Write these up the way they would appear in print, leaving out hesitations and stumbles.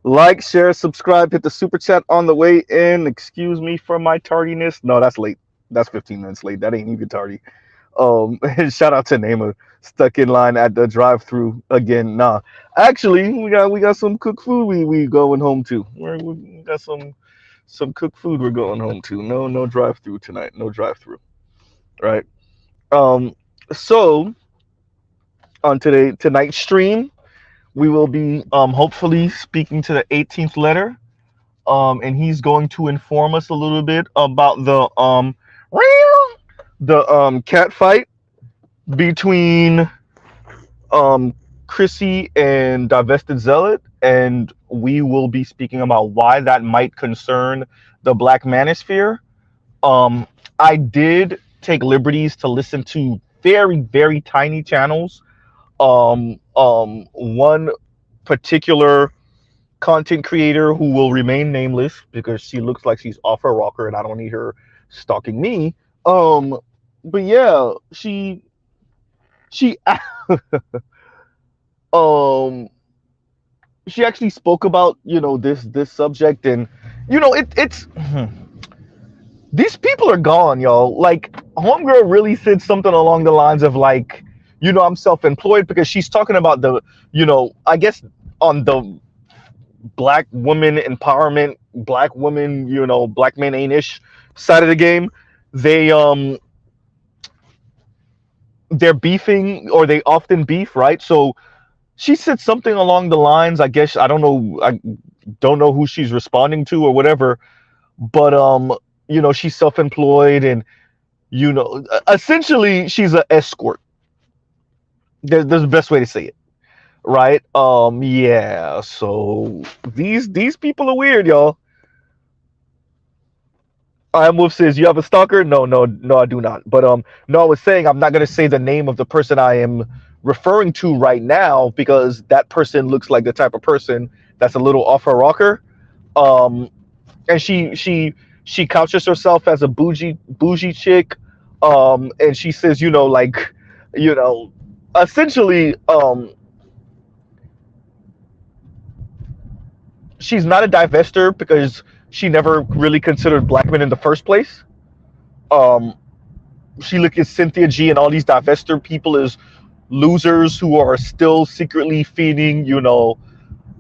Like, share, subscribe, hit the super chat on the way in. Excuse me for my tardiness. No, that's late. That's 15 minutes late. That ain't even tardy. And shout out to Naima, stuck in line at the drive-through again. Nah, actually, we got some cooked food. We going home to. We got some cooked food. We're going home to. No drive-through tonight. No drive-through. Right. Um. So on tonight's stream, we will be hopefully speaking to the 18th letter. And he's going to inform us a little bit about the cat fight between um Chrissy and Divested Zealot, and we will be speaking about why that might concern the Black Manosphere. Um, I did take liberties to listen to very, very tiny channels. One particular content creator who will remain nameless because she looks like she's off her rocker, and I don't need her stalking me. Um, but yeah, she um she actually spoke about this subject, and it's these people are gone, y'all. Like, homegirl really said something along the lines of, like, I'm self-employed, because she's talking about the I guess on the black woman empowerment, black woman, black men ain't ish side of the game. They they're beefing, or they often beef, right? So she said something along the lines, I guess, I don't know who she's responding to or whatever, but she's self-employed, and essentially she's an escort. There's the best way to say it, right? Yeah, so these people are weird, y'all. I'm Wolf says, you have a stalker? No, no, no, I do not. But no, I was saying I'm not gonna say the name of the person I am referring to right now, because that person looks like the type of person that's a little off her rocker. Um, and she couches herself as a bougie chick. And she says, like, you know, essentially, she's not a divester because she never really considered black men in the first place. Um, she looked at Cynthia G and all these divester people as losers who are still secretly feeding,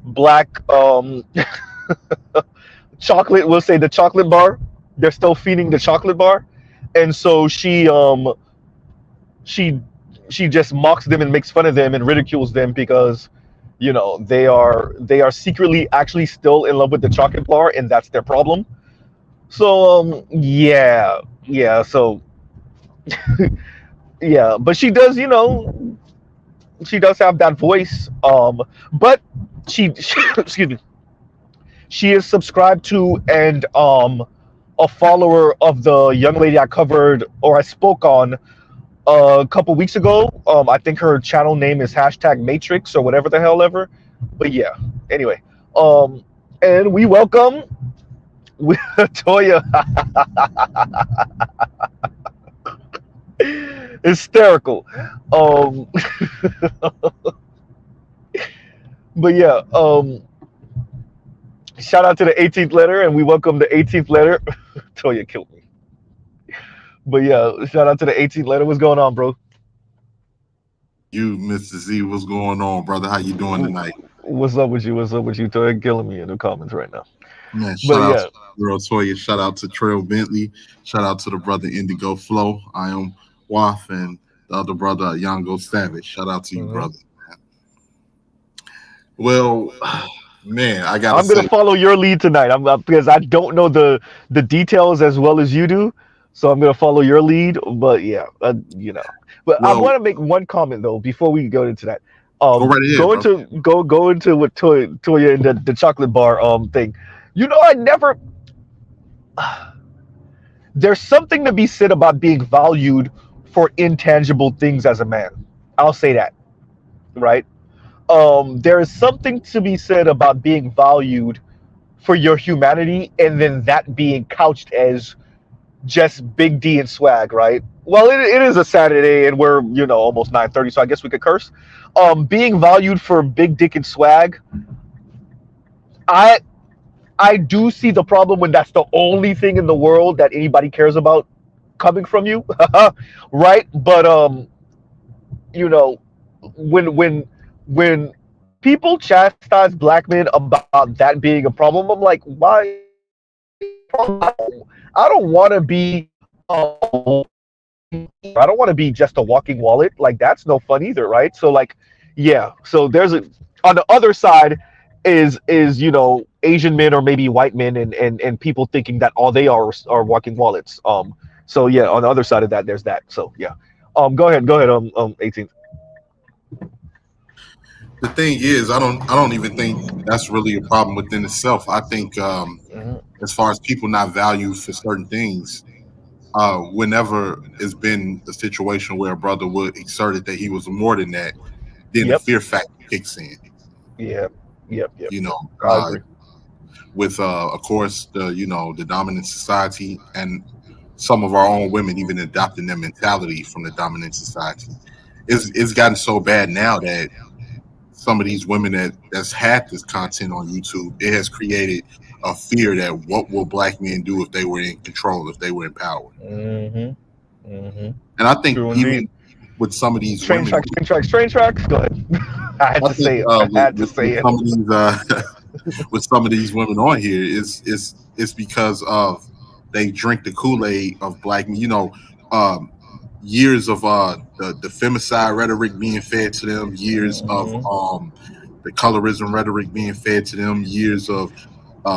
black chocolate. We'll say the chocolate bar. They're still feeding the chocolate bar, and so she she just mocks them and makes fun of them and ridicules them because they are secretly actually still in love with the chocolate bar, and that's their problem. So yeah, so yeah, but she does, she does have that voice. But she excuse me, she is subscribed to and a follower of the young lady I covered, or I spoke on a couple weeks ago. I think her channel name is hashtag Matrix or whatever the hell ever. But yeah, anyway, and we welcome Toya. Hysterical. Um, but yeah, shout out to the 18th letter, and we welcome the 18th letter. Toya killed me. But yeah, shout out to the 18th letter. What's going on, bro? You, Mr. Z, what's going on, brother? How you doing tonight? What's up with you? What's up with you? Toya killing me in the comments right now. Man, shout But out yeah, to girl Toya, shout out to Trail Bentley, shout out to the brother Indigo Flow. I am Waff, and the other brother Yango Savage. Shout out to you, mhm. brother. Well, man, I gotta I'm gonna say, follow your lead tonight. Because I don't know the details as well as you do, so I'm gonna follow your lead. But yeah, But I well, want to make one comment though before we go into that. go right ahead, bro. Go into what Toya and the chocolate bar thing. I never. There's something to be said about being valued for intangible things as a man. I'll say that, right? There is something to be said about being valued for your humanity, and then that being couched as just big D and swag, right? Well, it is a Saturday, and we're almost 9:30, so I guess we could curse. Being valued for big dick and swag, I I do see the problem when that's the only thing in the world that anybody cares about coming from you, right? But you know, when people chastise black men about that being a problem, I'm like, why is that a problem? I don't want to be a walking either. I don't want to be just a walking wallet. Like that's no fun either, right? So like, yeah. So there's a on the other side is Asian men or maybe white men and people thinking that all they are walking wallets. So yeah, on the other side of that, there's that. So yeah. Go ahead. 18th. The thing is, I don't even think that's really a problem within itself. I think Hmm. as far as people not valued for certain things, whenever it's been a situation where a brother would exert it that he was more than that, then the Yep. fear factor kicks in. Yep. Yep. You know, I agree. with of course the dominant society and some of our own women even adopting their mentality from the dominant society. It's gotten so bad now that some of these women that's had this content on YouTube, it has created a fear that what will black men do if they were in control, if they were in power. Hmm. Hmm. And I think True even indeed. with some of these Train women, tracks. Train tracks. Train tracks. Go ahead. I had I to think say it. I had to say with it. some of these with some of these women on here is because of they drink the Kool-Aid of black men. Um, years of the femicide rhetoric being fed to them, years of Hmm. the colorism rhetoric being fed to them, years of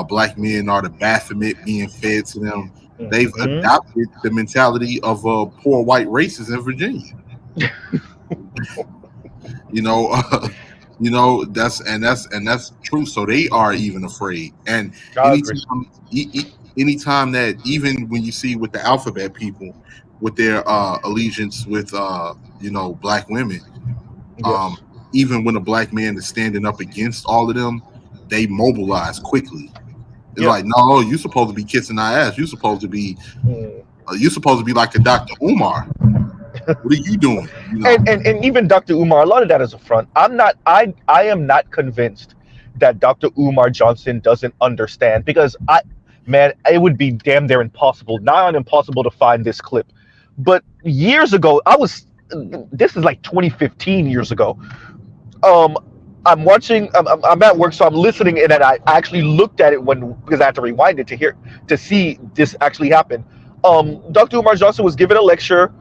black men are the Baphomet being fed to them. They've Hmm. adopted the mentality of poor white races in Virginia. You know, that's true. So they are even afraid. And I agree. anytime, anytime that even when you see with the alphabet people with their allegiance with black women, um, Yes. even when a black man is standing up against all of them, they mobilize quickly. It's Yep. like, no, you're supposed to be kissing our ass. Mm. You're supposed to be like a Dr. Umar. What are you doing? And even Dr. Umar, a lot of that is a front. I am not convinced that Dr. Umar Johnson doesn't understand because man, it would be damn near impossible, nigh on impossible to find this clip. But years ago, this is like 2015 years ago. Um, I'm watching. I'm at work, so I'm listening, and then I actually looked at it because I had to rewind it to see this actually happen. Dr. Umar Johnson was giving a lecture,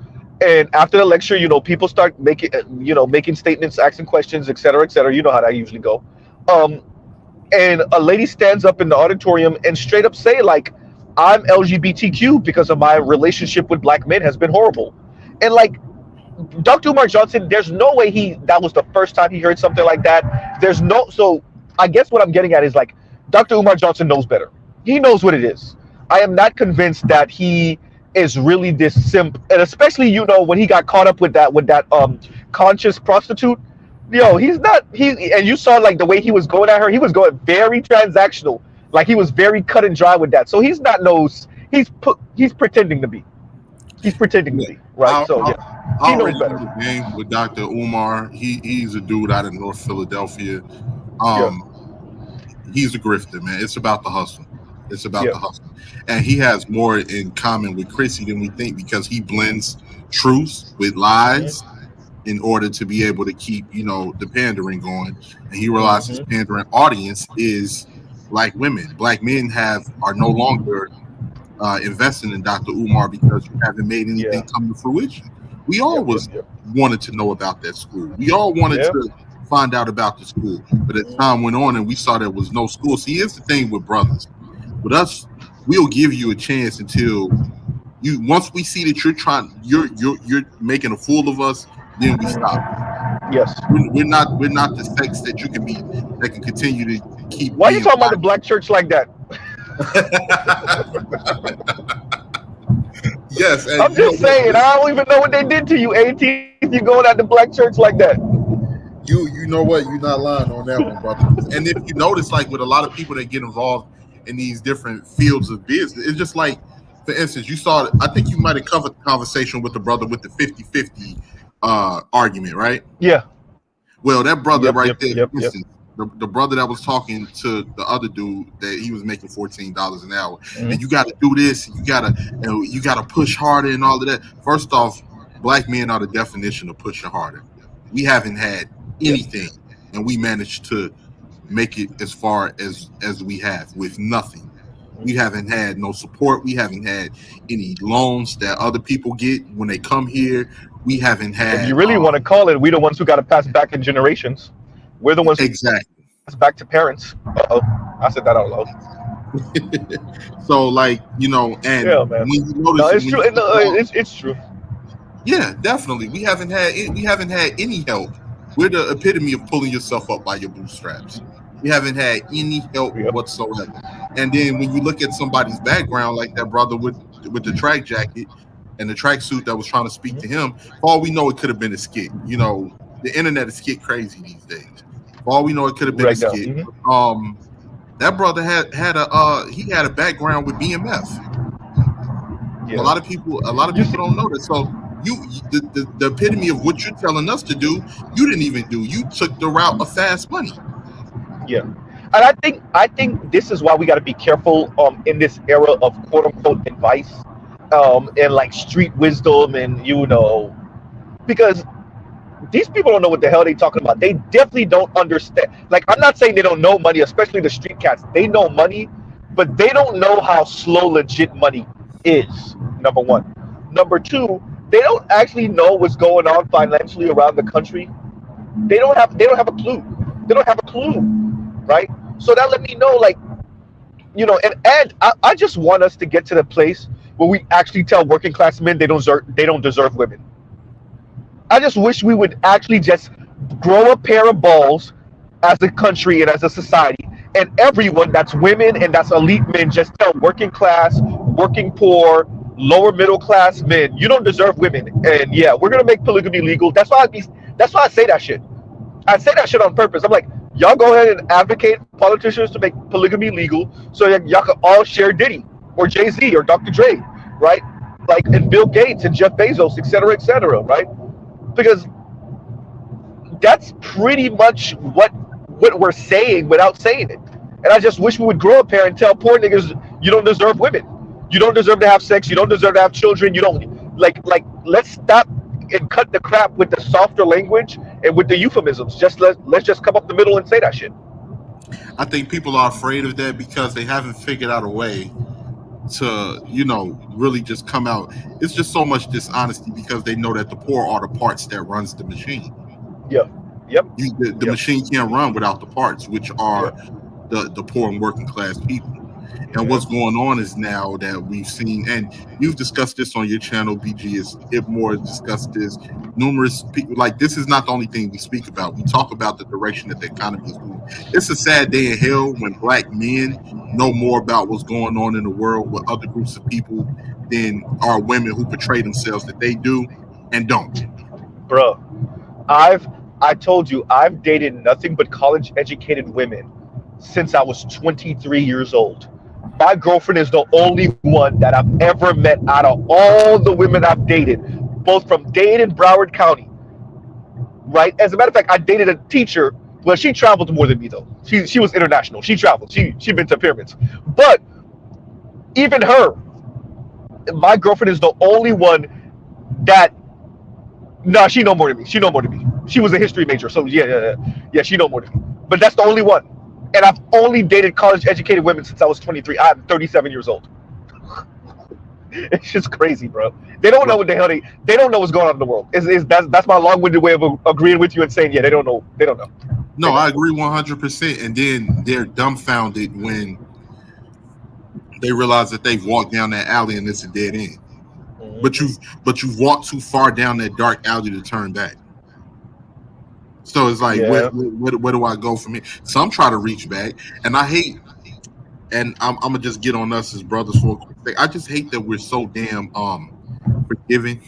and after the lecture, people start making statements, asking questions, et cetera, et cetera. You know how that usually go. Um, and a lady stands up in the auditorium and straight up say like, "I'm LGBTQ because of my relationship with black men has been horrible," and like Dr. Umar Johnson, there's no way that was the first time he heard something like that. So I guess what I'm getting at is like Dr. Umar Johnson knows better. He knows what it is. I am not convinced that he is really this simp, and especially when he got caught up with that conscious prostitute. He's not and you saw like the way he was going at her. He was going very transactional, like he was very cut and dry with that. So he's not knows. He's pretending to be. He's pretending to Yeah, be right. I, So I, yeah, I he knows already better. know the game with Dr. Umar. He's a dude out of North Philadelphia. Yeah. Um, he's a grifter, man. It's about the hustle. It's about Yeah. the hustle. And he has more in common with Chrissy than we think because he blends truth with lies Hmm. in order to be able to keep, the pandering going. And he realizes his Hmm. pandering audience is black women. Black men are no longer investing in Dr. Umar because you haven't made anything Yeah. come to fruition. We all Yep. Yep. was Yep. wanted to know about that school. We all wanted Yeah. to find out about the school. But as time went on and we saw there was no school. See, here's the thing with brothers. With us, we'll give you a chance until you once we see that you're making a fool of us, then we stop. Yes. We're not the sex that you can be that can continue to keep Why are you being talking about the black church like that? yes, and I'm you know just what? saying. I don't even know what they did to you. 18th, you going at the black church like that? You know what? You're not lying on that one, brother. And if you notice, like with a lot of people that get involved in these different fields of business, it's just like, for instance, you saw. I think you might have covered the conversation with the brother with the 50-50 argument, right? Yeah. Well, that brother Yep. right Yep. there, Yep. for Yep. instance. the brother that was talking to the other dude that he was making $14 an hour, Mhm. and you got to do this, you got to push harder and all of that. First off, black men are the definition of pushing harder. We haven't had Yep. anything, and we managed to make it as far as we have with nothing. We Mhm. haven't had no support. We haven't had any loans that other people get when they come here. We haven't If had you really want to call it, we the ones who got to pass back in generations. We're the ones who exactly. pass back to parents. Uh-oh. I said that out loud. So like, and Yeah, man. when you No, notice it, it's when you true. think No, about, it's true. yeah, definitely, we haven't had any help. We're the epitome of pulling yourself up by your bootstraps. We haven't had any help Yep. whatsoever. And then when you look at somebody's background, like that brother with the track jacket and the tracksuit that was trying to speak to Mhm. him, for all we know, it could have been a skit. The internet is skit crazy these days. For all we know, it could have been a Right now. skit. Um, that brother had a background with BMF, and Yeah. a lot of You people see, don't know that. So the epitome of what you're telling us to do, you didn't even do. You took the route of fast money. yeah. And I think this is why we got to be careful in this era of quote unquote advice and like street wisdom and because these people don't know what the hell they talking about. They definitely don't understand. Like, I'm not saying they don't know money, especially the street cats. They know money, but they don't know how slow legit money is. Number one. Number two, they don't actually know what's going on financially around the country. They don't have a clue. They don't have a clue, right? So that let me know, like, and I just want us to get to the place where we actually tell working class men they don't deserve women. I just wish we would actually just grow a pair of balls as a country and as a society, and everyone that's women and that's elite men just tell working class, working poor, lower middle class men, you don't deserve women. And yeah, we're gonna make polygamy legal. That's why I say that shit. I say that shit on purpose. I'm like, y'all go ahead and advocate for politicians to make polygamy legal so that y'all can all share Diddy or Jay Z or Dr. Dre, right? Like, and Bill Gates and Jeff Bezos, et cetera, right? Because that's pretty much what we're saying without saying it. And I just wish we would grow up here and tell poor niggas, you don't deserve women. You don't deserve to have sex. You don't deserve to have children. You don't let's stop and cut the crap with the softer language and with the euphemisms. Let's just come up the middle and say that shit. I think people are afraid of that because they haven't figured out a way to, really just come out. It's just so much dishonesty because they know that the poor are the parts that runs the machine. Yeah. Yep. The Yep. machine can't run without the parts, which are Yep. the poor and working class people. And Yep. what's going on is now that we've seen, and you've discussed this on your channel, BG, is it more discussed this. Numerous people, like, this is not the only thing we speak about. We talk about the direction that the economy is going. It's a sad day in hell when black men know more about what's going on in the world with other groups of people than our women who portray themselves that they do and don't. Bruh. I've I told you I've dated nothing but college educated women since I was 23 years old. My girlfriend is the only one that I've ever met out of all the women I've dated, both from Dade and Broward County. Right? As a matter of fact, I dated a teacher. Well, she traveled more than me though. She was international. She traveled. She been to pyramids. But even her, my girlfriend is the only one that no, she know more than me. She know more than me. She was a history major, so yeah. She know more than me. But that's the only one. And I've only dated college educated women since I was 23. I'm 37 years old. It's just crazy, bro. They don't know But what the hell they don't know what's going on in the world. That's my long-winded way of agreeing with you and saying, yeah, they don't know. They don't know. They no, I don't. agree 100%. And then they're dumbfounded when they realize that they've walked down that alley and it's a dead end. But Mhm. you've walked too far down that dark alley to turn back. So it's like, Yeah. where do I go from here? Some try to reach back, and I hate, and I'm gonna just get on us as brothers for a quick thing. I just hate that we're so damn forgiving,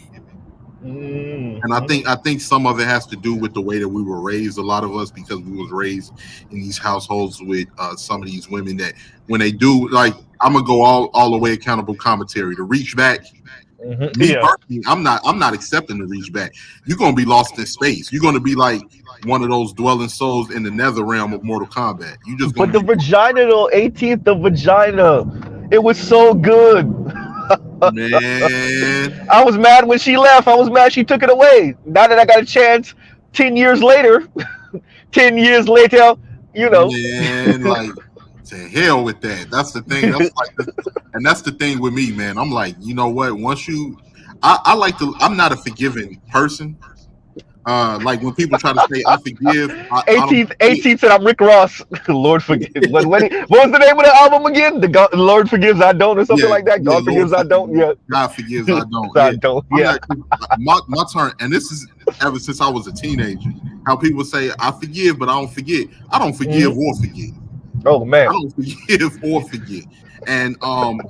and Mhm. I think some of it has to do with the way that we were raised. A lot of us because we was raised in these households with some of these women that when they do, like, I'm gonna go all the way accountable commentary to reach back. Me Yeah. personally, I'm not accepting the reach back. You're gonna be lost in space. You're gonna be like one of those dwelling souls in the nether realm of Mortal Kombat. You just gonna But the be vagina though, 18th, the vagina, it was so good. man, I was mad when she left. I was mad she took it away. Now that I got a chance, 10 years later, 10 years later, you know. man, like to hell with that. That's the thing. That's like and that's the thing with me, man. I'm like, you know what? Once you I like to I'm not a forgiving person. Like when people try to say I forgive, I don't 18th, forget. 18th said I'm Rick Ross. Lord forgive. What was the name of the album again? The God, Lord forgives I don't, or something Yeah, like that. yeah, God Lord forgives I forgive don't. me. Yeah, God forgives, I don't. I Yeah. don't. I'm Yeah. not my turn, and this is ever since I was a teenager. How people say I forgive, but I don't forget. I don't forgive Hmm. or forget. Oh I man, don't forgive or forget. And I'm,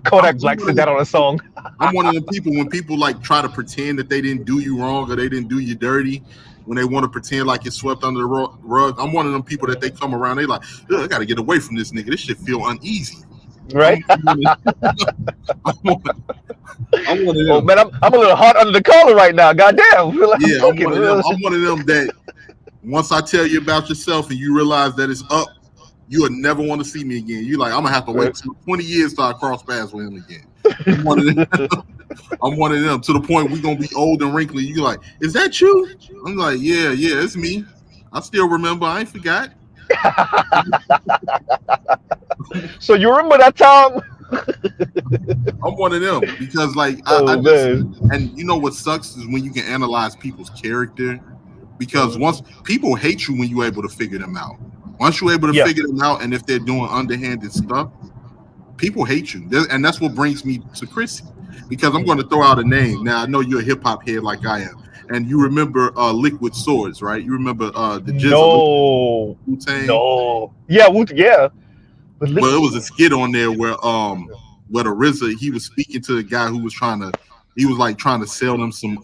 Kodak I'm Black one of said that them, on a song. I'm one of them people when people like try to pretend that they didn't do you wrong or they didn't do you dirty. When they want to pretend like it's swept under the rug, I'm one of them people that they come around. They like, I got to get away from this nigga. This shit feel uneasy. I'm, Right? I'm, one, of, I'm, one, I'm one of Oh them. man, I'm a little hot under the collar right now. Goddamn, feel like I'm Yeah, I'm cooking. one of them. I'm one of them that once I tell you about yourself and you realize that it's up, you would never want to see me again. You like, I'm gonna have to wait Right. 20 years till I cross paths with him again. I'm one of them. I'm one of them to the point we gonna be old and wrinkly. You like, is that you? I'm like, yeah, yeah, it's me. I still remember. I ain't forgot. So you remember that time? I'm one of them because like I Oh just man. and you know what sucks is when you can analyze people's character because Mhm. once people hate you when you're able to figure them out. Once you're able to Yeah. figure them out, and if they're doing underhanded stuff, people hate you, and that's what brings me to Chrissy. Because I'm going to throw out a name now. I know you're a hip hop head like I am, and you remember Liquid Swords, right? You remember the Jizzle No. Wu Tang. No. Yeah. Yeah. But Well, it liquid was a sword. skit on there where the RZA he was speaking to the guy who was he was like trying to sell them some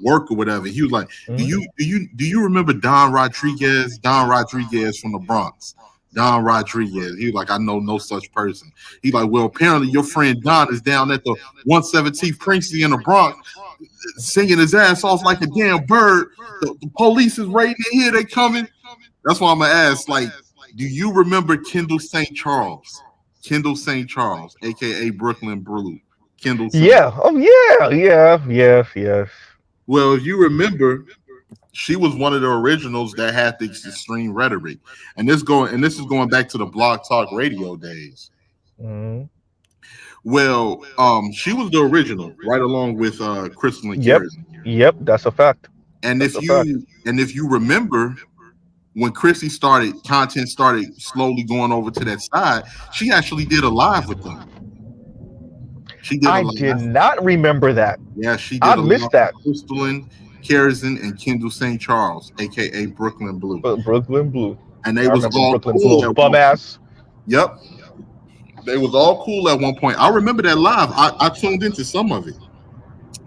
work or whatever. He was like, Mhm. do you remember Don Rodriguez? Don Rodriguez from the Bronx. Don Rodriguez. He was like, I know no such person. He like, well, apparently your friend Don is down at the 117th Cranksy in the Bronx singing his ass off like a damn bird. The police is right here. They coming. That's why I'm gonna ask. Like, do you remember Kendall St. Charles? Kendall St. Charles, aka Brooklyn Blue. Kendall St. Yeah. Oh yeah. Yeah. Yes. Yes. Well, if you remember, she was one of the originals that had the extreme rhetoric, and this is going back to the Blog Talk Radio days. Mhm. Well, she was the original, right along with Crystal and Yep. Carrot. Yep. That's a fact. And That's a fact. if you remember, when Chrissy content started slowly going over to that side, she actually did a live with them. She did a I live. did not remember that. Yeah, she I did a live missed that. with Crystalline, Kerrison, and Kendall St. Charles, aka Brooklyn Blue. Brooklyn Blue. And they I was remember all Brooklyn's cool little at bum one point. ass. Yep. They was all cool at one point. I remember that live. I tuned into some of it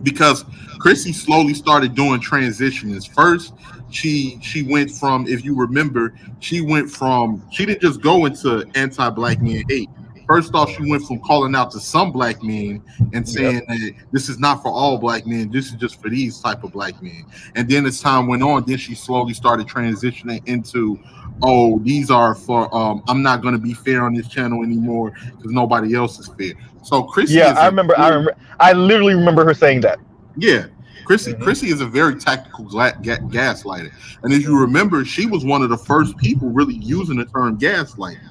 because Chrissy slowly started doing transitions. First, she went from, if you remember, she didn't just go into anti-black men hate. First off, she went from calling out to some black men and Yep. saying that this is not for all black men, this is just for these type of black men. And then as time went on, then she slowly started transitioning into, oh, these are for I'm not going to be fair on this channel anymore because nobody else is fair. So Chrissy Yeah, is I a remember. I remember. I literally remember her saying that. yeah, Hmm. Chrissy is a very tactical gaslighter, and if you remember, she was one of the first people really using the term gaslighting.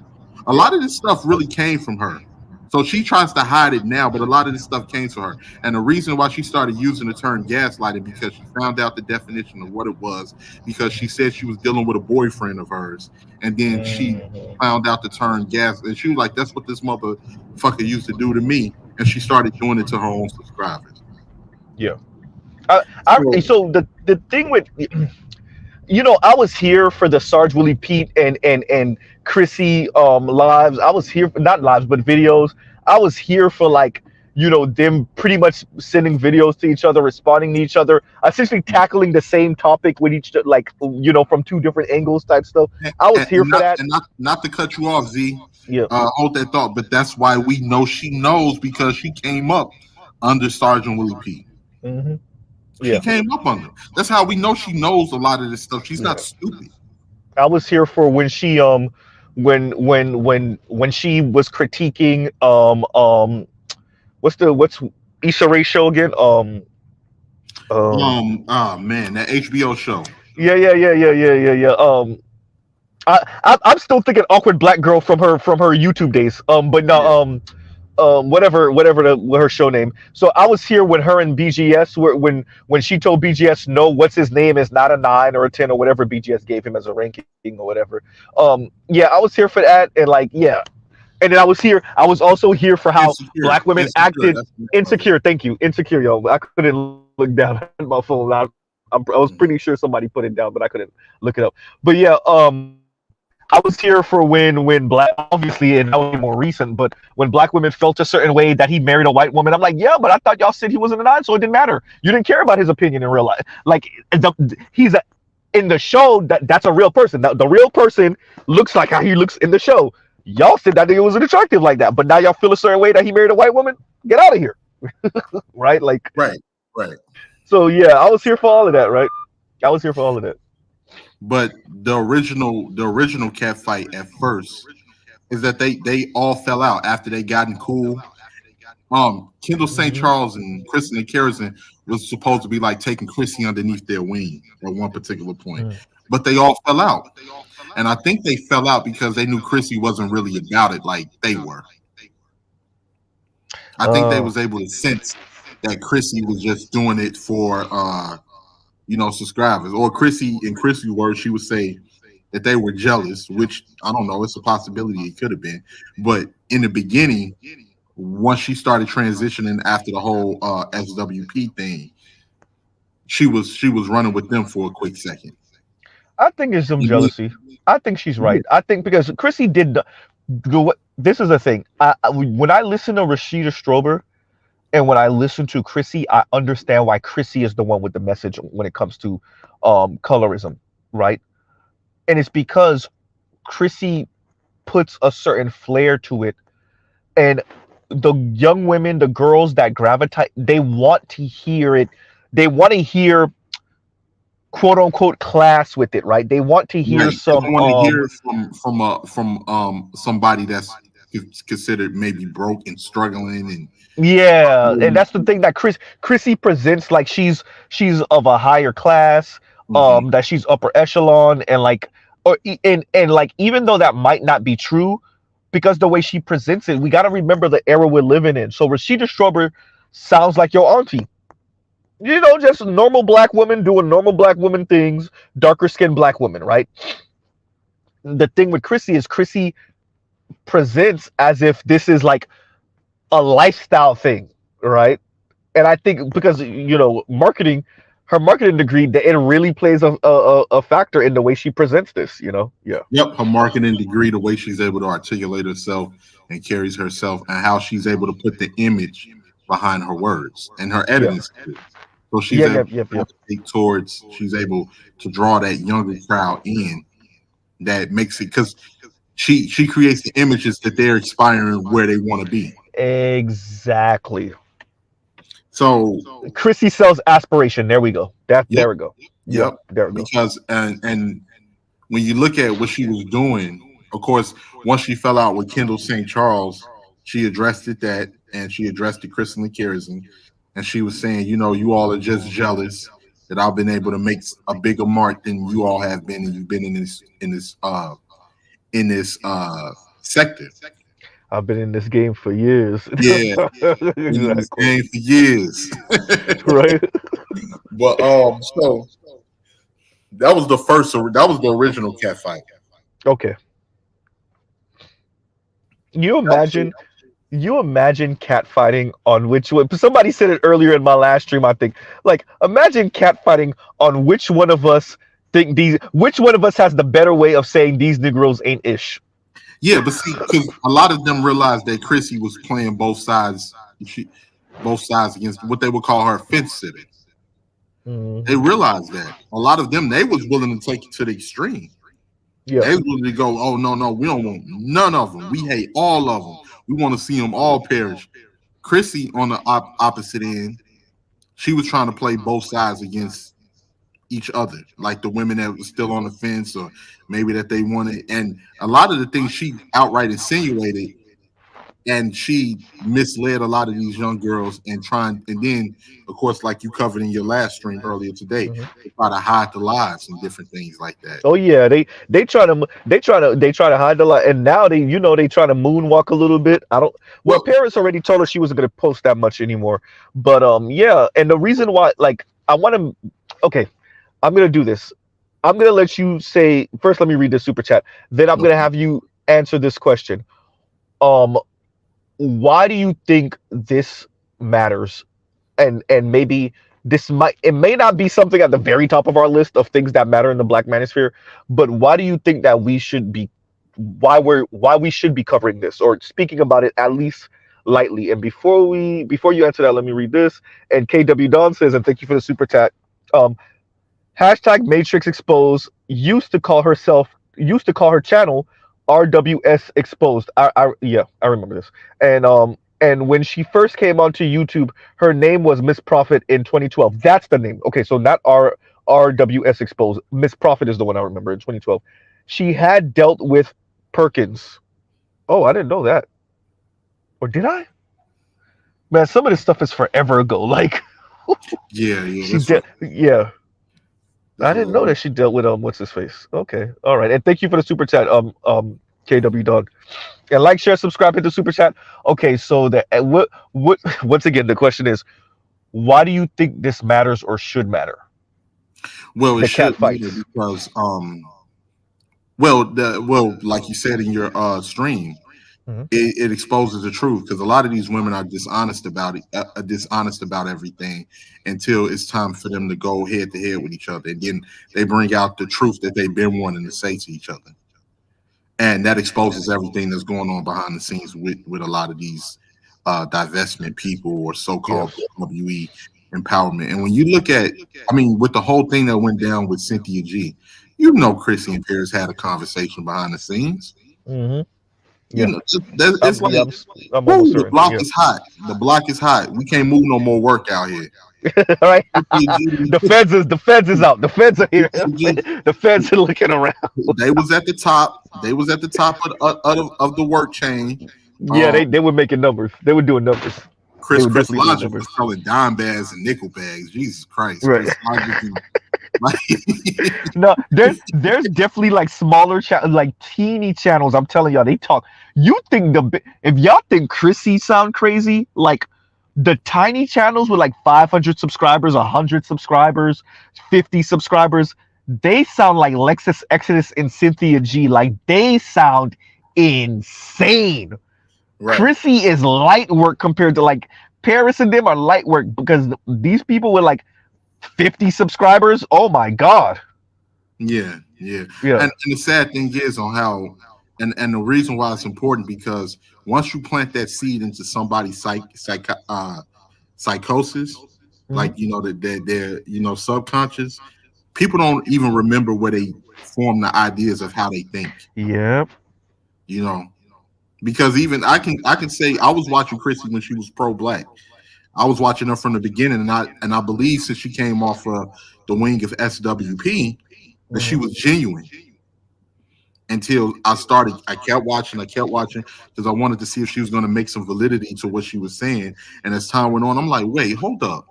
A Yep. lot of this stuff really came from her. So she tries to hide it now, but a lot of this stuff came from her. And the reason why she started using the term gaslighting because she found out the definition of what it was because she said she was dealing with a boyfriend of hers, and then she Hmm. found out the term gas, and she was like, "That's what this motherfucker used to do to me," and she started doing it to her own subscribers. Yeah. So So the thing with I was here for the Sarge Willie Pete and Chrissy lives. I was here for, not lives but videos. I was here for like them pretty much sending videos to each other, responding to each other, essentially tackling the same topic with each like from two different angles type stuff. I was here for that. not to cut you off, Z. Yeah. Hold that thought, but that's why we know she knows because she came up under Sergeant Willie P. Hmm. She Yeah, came up under. That's how we know she knows a lot of this stuff. She's not yeah. stupid. I was here for when she when she was critiquing what's Issa Rae show again? Um Oh man, that HBO show. yeah. I'm still thinking awkward black girl from her YouTube days. But no, Yeah. whatever her show name. So I was here when her and BGS were when she told BGS no, what's his name is not a 9 or a 10 or whatever BGS gave him as a ranking or whatever. Yeah, I was here for that, and like yeah, and then I was also here for how Insecure. black women Insecure. acted That's the name of it. insecure. Thank you, insecure, yo. I couldn't look down at my phone. I was pretty sure somebody put it down, but I couldn't look it up. But yeah, I was here for when black, obviously, and that was more recent, but when black women felt a certain way that he married a white woman, I'm like, yeah, but I thought y'all said he wasn't a 9, so it didn't matter. You didn't care about his opinion in real life. Like he's in the show that's a real person. The real person looks like how he looks in the show. Y'all said that nigga wasn't attractive like that, but now y'all feel a certain way that he married a white woman. Get out of here, right? Like, Right. Right. so yeah, I was here for all of that, right? I was here for all of that. But the original cat fight at first is that they all fell out after they gotten cool. Kendall St. Hmm. Charles and Kristen and Kerrison was supposed to be like taking Chrissy underneath their wing at one particular point, but they all fell out, and I think they fell out because they knew Chrissy wasn't really about it like they were. I think they Oh, was able to sense that Chrissy was just doing it for subscribers. Or Chrissy, in Chrissy's words, she would say that they were jealous, which I don't know, it's a possibility it could have been. But in the beginning, once she started transitioning after the whole SWP thing, she was running with them for a quick second. I think it's some And then- jealousy. I think she's yeah, right. I think because Chrissy did this is the thing. When I listen to Rashida Strober and when I listen to Chrissy, I understand why Chrissy is the one with the message when it comes to colorism, right? And it's because Chrissy puts a certain flair to it, and the young women, the girls that gravitate, they want to hear it. They want to hear quote unquote class with it, right? They want to hear right. They some don't want to hear it from somebody that's considered maybe broke and struggling and yeah, and really. that's the thing that Chrissy presents like she's of a higher class, Mhm. that she's upper echelon, and like and like even though that might not be true, because the way she presents it, we got to remember the era we're living in. So Rashida Strober sounds like your auntie, just a normal black woman doing normal black woman things, darker skinned black woman, right? The thing with Chrissy is Chrissy presents as if this is like a lifestyle thing, right? And I think because marketing, her marketing degree, that it really plays a factor in the way she presents this. Yeah, Yep, her marketing degree, the way she's able to articulate herself and carries herself, and how she's able to put the image behind her words and her yeah, editing skills. So she's yeah, able yep, to yep, yep. gravitate towards, she's able to draw that younger crowd in that makes it because she creates the images that they're aspiring where they want to be. Exactly. So Chrissy sells aspiration. There we go. yep, There we go. Yeah, yep. there we go. Because and when you look at what she was doing, of course, once she fell out with Kendall St. Charles, she addressed it that, and she addressed it Kristen Kerrison, and she was saying, you all are just jealous that I've been able to make a bigger mark than you all have been, and you've been in this sector. I've been in this game for years. Yeah, been in this Exactly. game for years. Right. But so that was the first. That was the original cat fight. Okay. You imagine you imagine catfighting on which one? Somebody said it earlier in my last stream, I think. Like, imagine catfighting on which one of us which one of us has the better way of saying these Negroes ain't ish. Yeah, but see, because a lot of them realized that Chrissy was playing both sides. Both sides against what they would call her fence sitting. They Hmm. realized that a lot of them, they was willing to take it to the extreme. Yeah. They was willing to go, oh no, we don't want none of them. We hate all of them. We want to see them all perish. Chrissy on the opposite end, she was trying to play both sides against each other, like the women that was still on the fence, or maybe that they wanted. And a lot of the things she outright insinuated, and she misled a lot of these young girls and trying. And then, of course, like you covered in your last stream earlier today, Mhm. they try to hide the lies and different things like that. Oh yeah, they try to hide the lie, and now they try to moonwalk a little bit. I don't. Well, Well, parents already told her she wasn't going to post that much anymore, but yeah, and the reason why, like, I want to. Okay, I'm gonna do this. I'm gonna let you say first. Let me read the super chat. Then I'm gonna okay. have you answer this question. Um, why do you think this matters? And maybe it may not be something at the very top of our list of things that matter in the Black manosphere, but why do you think that why we should be covering this or speaking about it at least lightly? And before you answer that, let me read this. And KW Don says, and thank you for the super chat. Um, Hashtag Matrix Exposed used to call her channel RWS Exposed. Yeah, I remember this. And when she first came onto YouTube, her name was Miss Prophet in 2012. That's the name. Okay, so not RWS Exposed. Miss Prophet is the one I remember in 2012. She had dealt with Perkins. Oh, I didn't know that. Or did I? Man, some of this stuff is forever ago. Like Yeah, yeah, she did. Yeah, I that's didn't know right. that she dealt with what's his face. Okay, all right, and thank you for the super chat, KW Dog, and like, share, subscribe, hit the super chat. Okay, so what once again the question is, why do you think this matters or should matter? Well, it The cat should matter fights. because like you said in your stream, Hmm. it exposes the truth because a lot of these women are dishonest about it, dishonest about everything until it's time for them to go head to head with each other, and then they bring out the truth that they've been wanting to say to each other, and that exposes everything that's going on behind the scenes with a lot of these divestment people or so-called Yes. WE empowerment. And when you look at, I mean, with the whole thing that went down with Cynthia G, you know, Chrissy and Paris had a conversation behind the scenes. Hmm. You Yeah. know, it's I'm yeah. like, I'm whoo, almost the certain. block Yeah. is hot. The block is hot. We can't move no more work out here. All right. Cynthia G, The feds is out. The feds are here. Cynthia G, The feds are looking around. they was at the top. They was at the top of the work chain. Yeah, Um, they were making numbers. They were doing numbers. They were Chris definitely doing Logic was numbers. selling dime bags and nickel bags. Jesus Christ, Right. Chris Logic and like No, there's definitely like like teeny channels. I'm telling y'all, they talk. You think if y'all think Chrissy sound crazy, like the tiny channels with like 500 subscribers, 100 subscribers, 50 subscribers, they sound like Lexus Exodus and Cynthia G. Like they sound insane. right. Chrissy is light work compared to like Paris and them are light work because these people with like 50 subscribers. Oh my god. Yeah, yeah. Yeah. And the sad thing is on how and the reason why it's important because once you plant that seed into somebody's psychosis, Mhm. like you know that they're you know subconscious, people don't even remember where they form the ideas of how they think. Yep. You know, because even I can say I was watching Chrissy when she was pro black. I was watching her from the beginning, and I believe since she came off the wing of SWP that she Hmm. was genuine until I kept watching because I wanted to see if she was going to make some validity to what she was saying. And as time went on, I'm like, wait, hold up,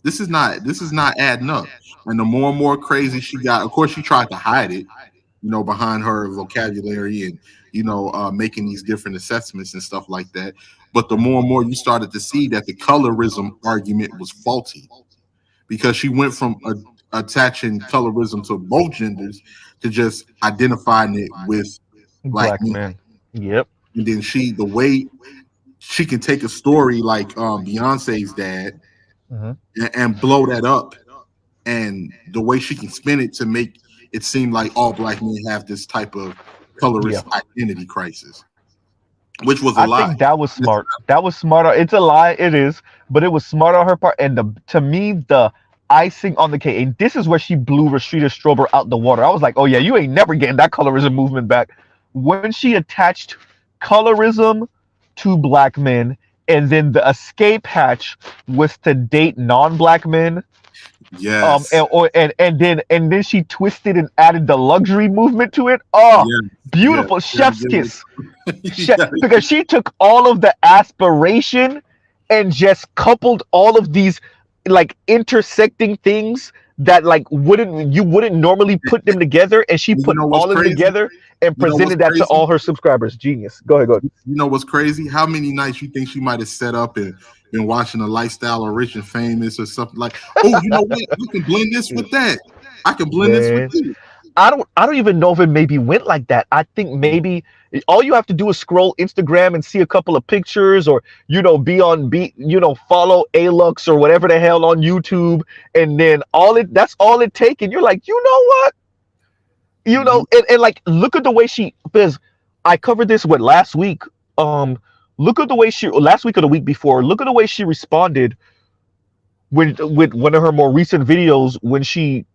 this is not adding up. And the more and more crazy she got, of course, she tried to hide it, you know, behind her vocabulary and making these different assessments and stuff like that. But the more and more you started to see that the colorism argument was faulty because she went from attaching colorism to both genders to just identifying it with black Black men. man. Yep. And then the way she can take a story like Beyonce's dad Hmm. and blow that up, and the way she can spin it to make it seem like all black men have this type of Yeah. colorist identity crisis, which was a I lie. think that was It's smart. That was smart. It's a lie. It is, but it was smart on her part. And to me, the icing on the cake, and this is where she blew Rashida Strober out the water. I was like, oh yeah, you ain't never getting that colorism movement back. When she attached colorism to black men and then the escape hatch was to date non-black men. Yes. And then she twisted and added the luxury movement to it. Oh, Yes. Yes. beautiful, You gotta chef's give kiss. it. You gotta Because she took all of the aspiration and just coupled all of these like intersecting things that like wouldn't normally put them together, and she You put know what's all of them crazy? together and You know what's presented that to crazy? all her subscribers. Genius. Go ahead, go ahead. You know what's crazy? How many nights you think she might have set up and been watching a lifestyle of Rich and Famous or something like, oh, you know what? I can blend this with that. I can blend this with Man, this. I don't even know if it maybe went like that. I think maybe all you have to do is scroll Instagram and see a couple of pictures, or follow Alux or whatever the hell on YouTube, and then that's all it take, and you're like, you know what? Mhm. And like look at the way because I covered this with last week. Um Look at the way she last week or the week before, look at the way she responded with one of her more recent videos when she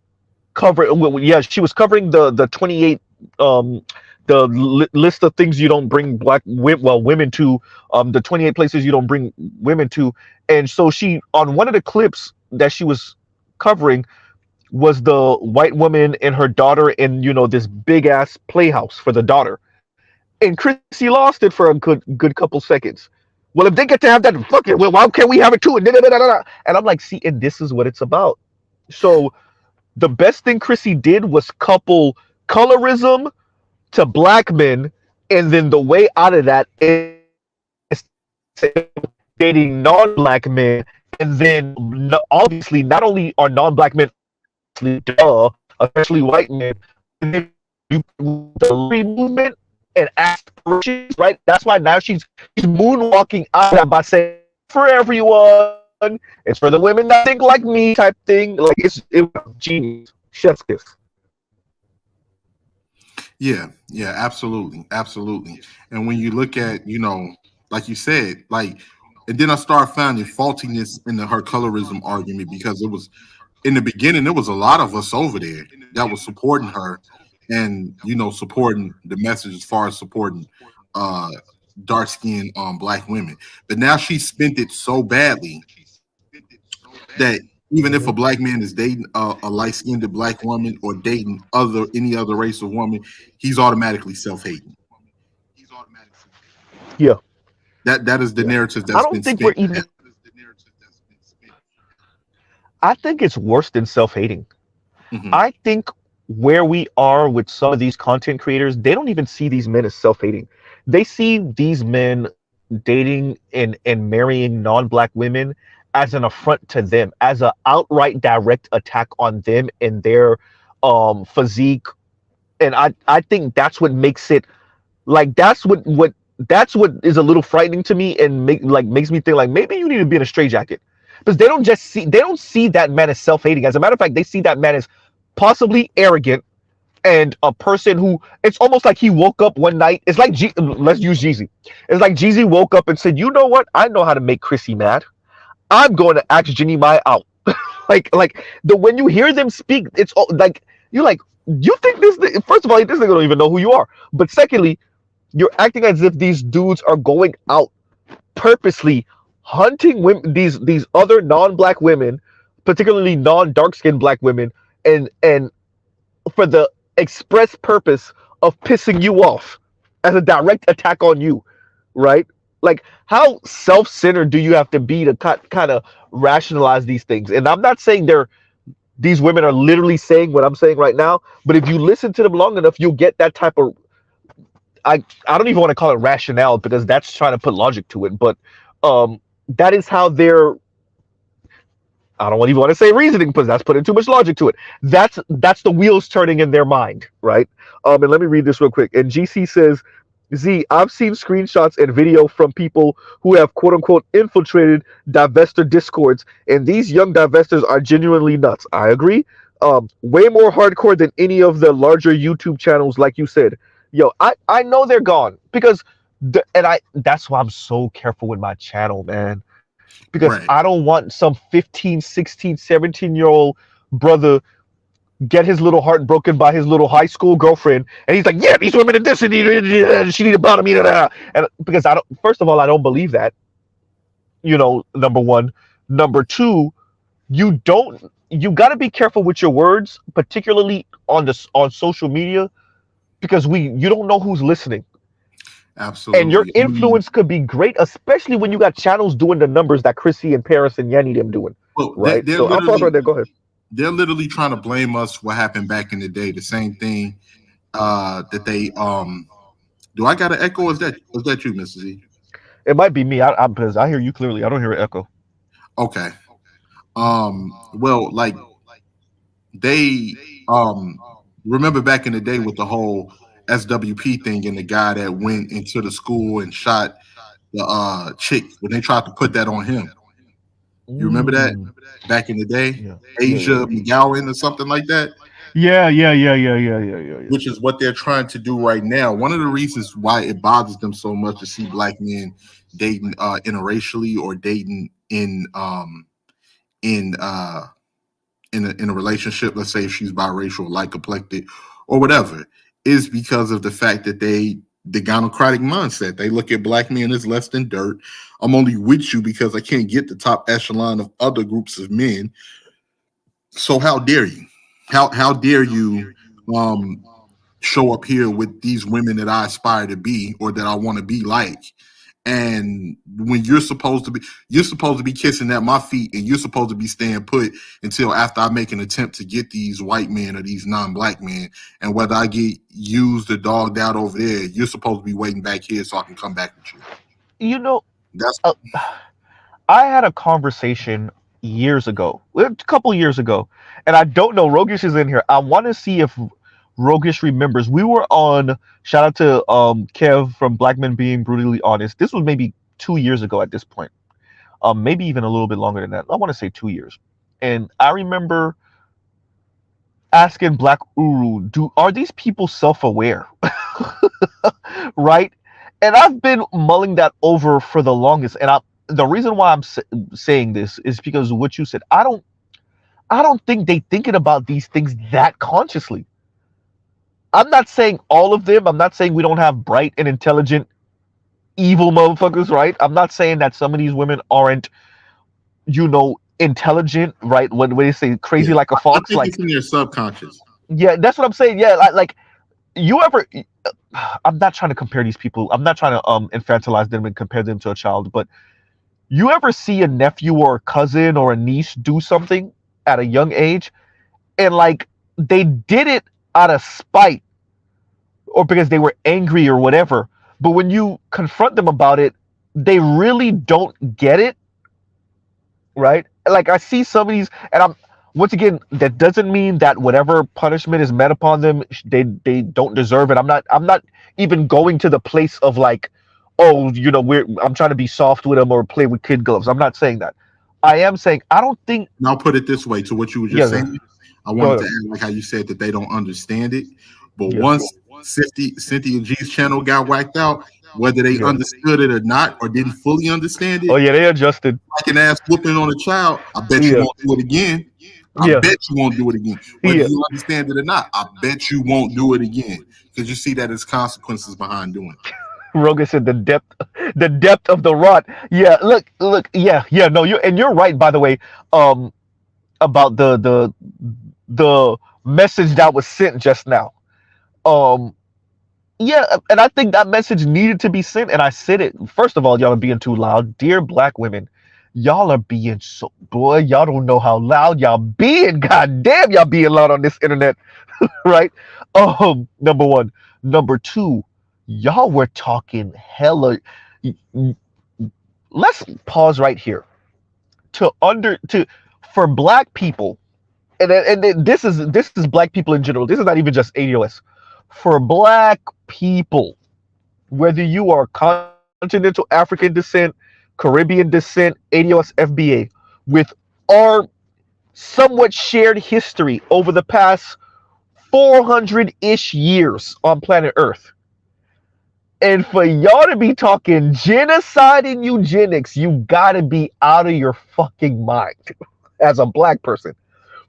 cover yeah, she was covering the 28 um list of things you don't bring women to, the 28 places you don't bring women to. And so she, on one of the clips that she was covering, was the white woman and her daughter in this big ass playhouse for the daughter, and Chrissy lost it for a good couple seconds. Well, if they get to have that, fuck it, well, why can't we have it too? And I'm like, see, and this is what it's about. So the best thing Chrissy did was couple colorism to black men, and then the way out of that is dating non-black men, and then obviously not only are non-black men, obviously, especially white men, and then you the movement and aspirations, right? That's why now she's moonwalking out of that by saying for everyone. It's for the women that think like me, type thing. Like it was genius. Chef's kiss. Yeah, absolutely, absolutely. And when you look at, like you said, like, and then I started finding faultiness in her colorism argument because it was in the beginning there was a lot of us over there that was supporting her and supporting the message as far as supporting uh dark skinned black women. But now she spent it so badly that even if a Mhm. black man is dating a light-skinned black woman or dating any other race of woman, he's automatically self-hating. Yeah, That is the yeah. narrative I that's don't been think we're spent. even. I think it's worse than self-hating. Mhm. I think where we are with some of these content creators, they don't even see these men as self-hating. They see these men dating and marrying non-black women as an affront to them, as an outright direct attack on them and their physique. And I think that's what makes it like that's what is a little frightening to me, and makes me think like maybe you need to be in a straitjacket. Because they don't see that man as self-hating. As a matter of fact, they see that man as possibly arrogant, and a person who, it's almost like he woke up one night. It's like let's use Jeezy. It's like Jeezy woke up and said, "You know what? I know how to make Chrissy mad. I'm going to ask Jenny Mai out." Like the when you hear them speak, it's like you're like, you think first of all, this nigga don't even know who you are. But secondly, you're acting as if these dudes are going out purposely hunting women, these other non-black women, particularly non-dark skinned black women, and for the express purpose of pissing you off as a direct attack on you, right? Like, how self-centered do you have to be to kind of rationalize these things? And I'm not saying these women are literally saying what I'm saying right now, but if you listen to them long enough, you'll get that type of, I don't even want to call it rationale because that's trying to put logic to it, but that is how they're, I don't even want to say reasoning because that's putting too much logic to it. That's the wheels turning in their mind, right? And let me read this real quick. And GC says, Z, I've seen screenshots and video from people who have quote unquote infiltrated divester discords, and these young divestors are genuinely nuts. I agree. Way more hardcore than any of the larger YouTube channels, like you said. Yo, I know they're gone because that's why I'm so careful with my channel, man, because I Right. don't want some 15, 16, 17-year-old brother get his little heart broken by his little high school girlfriend, and he's like, yeah, these women are this, and she need to bottom me, and because I don't. First of all, I don't believe that. Number one. Number two, you got to be careful with your words, particularly on social media, because you don't know who's listening, and your Absolutely. I mean, influence could be great, especially when you got channels doing the numbers that Chrissy and Paris and Yanni them doing, well, right? So I'll pause right there. Go ahead. they're literally trying to blame us what happened back in the day. The same thing that they do. I got an echo? Is that you, Mrs. E? It might be me. Because I hear you clearly. I don't hear an echo. Okay. Well, like they remember back in the day with the whole SWP thing and the guy that went into the school and shot the chick when they tried to put that on him. You remember that Mm. back in the day? Yeah. Yeah. Yeah. Asia McGowan or something like that, Yeah. Yeah. Yeah. Yeah. Yeah. Yeah. Yeah. Yeah. which is what they're trying to do right now. One of the reasons why it bothers them so much to see black men dating interracially or dating in in a relationship, let's say if she's biracial, light complected, or whatever, is because of the fact that the gynocratic mindset. They look at black men as less than dirt. I'm only with you because I can't get the top echelon of other groups of men. So how dare you? How dare you um show up here with these women that I aspire to be or that I want to be like? And when you're supposed to be kissing at my feet and you're supposed to be staying put until after I make an attempt to get these white men or these non-black men. And whether I get used or dogged out over there, you're supposed to be waiting back here so I can come back with you. You know, That's uh, I had a conversation years ago, a couple years ago, and I don't know. Rogish is in here. I want to see if Rogish remembers. We were on. Shout out to Kev from Black Men Being Brutally Honest. This was maybe 2 years ago at this point. Maybe even a little bit longer than that. I want to say 2 years. And I remember asking Black Uru, are these people self-aware? Right? And I've been mulling that over for the longest. And the reason why I'm saying this is because of what you said. I don't think they thinking about these things that consciously. I'm not saying all of them. I'm not saying we don't have bright and intelligent evil motherfuckers, right? I'm not saying that some of these women aren't, intelligent, right? When they say yeah. crazy like a I fox, think like, it's in their subconscious. yeah, that's what I'm saying. Yeah, like you ever. I'm not trying to compare these people. I'm not trying to infantilize them and compare them to a child, but you ever see a nephew or a cousin or a niece do something at a young age, and like they did it out of spite or because they were angry or whatever, but when you confront them about it, they really don't get it, right? Like I see some of these, and I'm once again, that doesn't mean that whatever punishment is met upon them, they don't deserve it. I'm not even going to the place of like, oh, I'm trying to be soft with them or play with kid gloves. I'm not saying that. I am saying I don't think. And I'll put it this way to what you were just Yeah, saying. I go wanted to ahead. add like how you said that they don't understand it. But Yeah, once Cynthia G's channel got whacked out, whether they yeah. understood it or not, or didn't fully understand Oh it, yeah, they adjusted. like an ass whooping on a child, I bet you Yeah, won't do it again. I yeah, bet you won't do it again. Whether yeah. you understand it or not, I bet you won't do it again. Because you see that there's consequences behind doing it. Rogan said the depth of the rot. Yeah, look. Yeah, yeah. No, you're right. By the way, um, about the message that was sent just now. Um, yeah, and I think that message needed to be sent, and I said it. First of all, y'all are being too loud, dear black women. Y'all are being so boy. Y'all don't know how loud y'all being. God damn, y'all being loud on this internet, right? Number one. Number two, y'all were talking hella. Let's pause right here to for black people, and this is black people in general. This is not even just ADOS. For black people, whether you are continental African descent, Caribbean descent, ADOS, FBA, with our somewhat shared history over the past 400-ish years on planet Earth. And for y'all to be talking genocide and eugenics, you gotta be out of your fucking mind as a black person.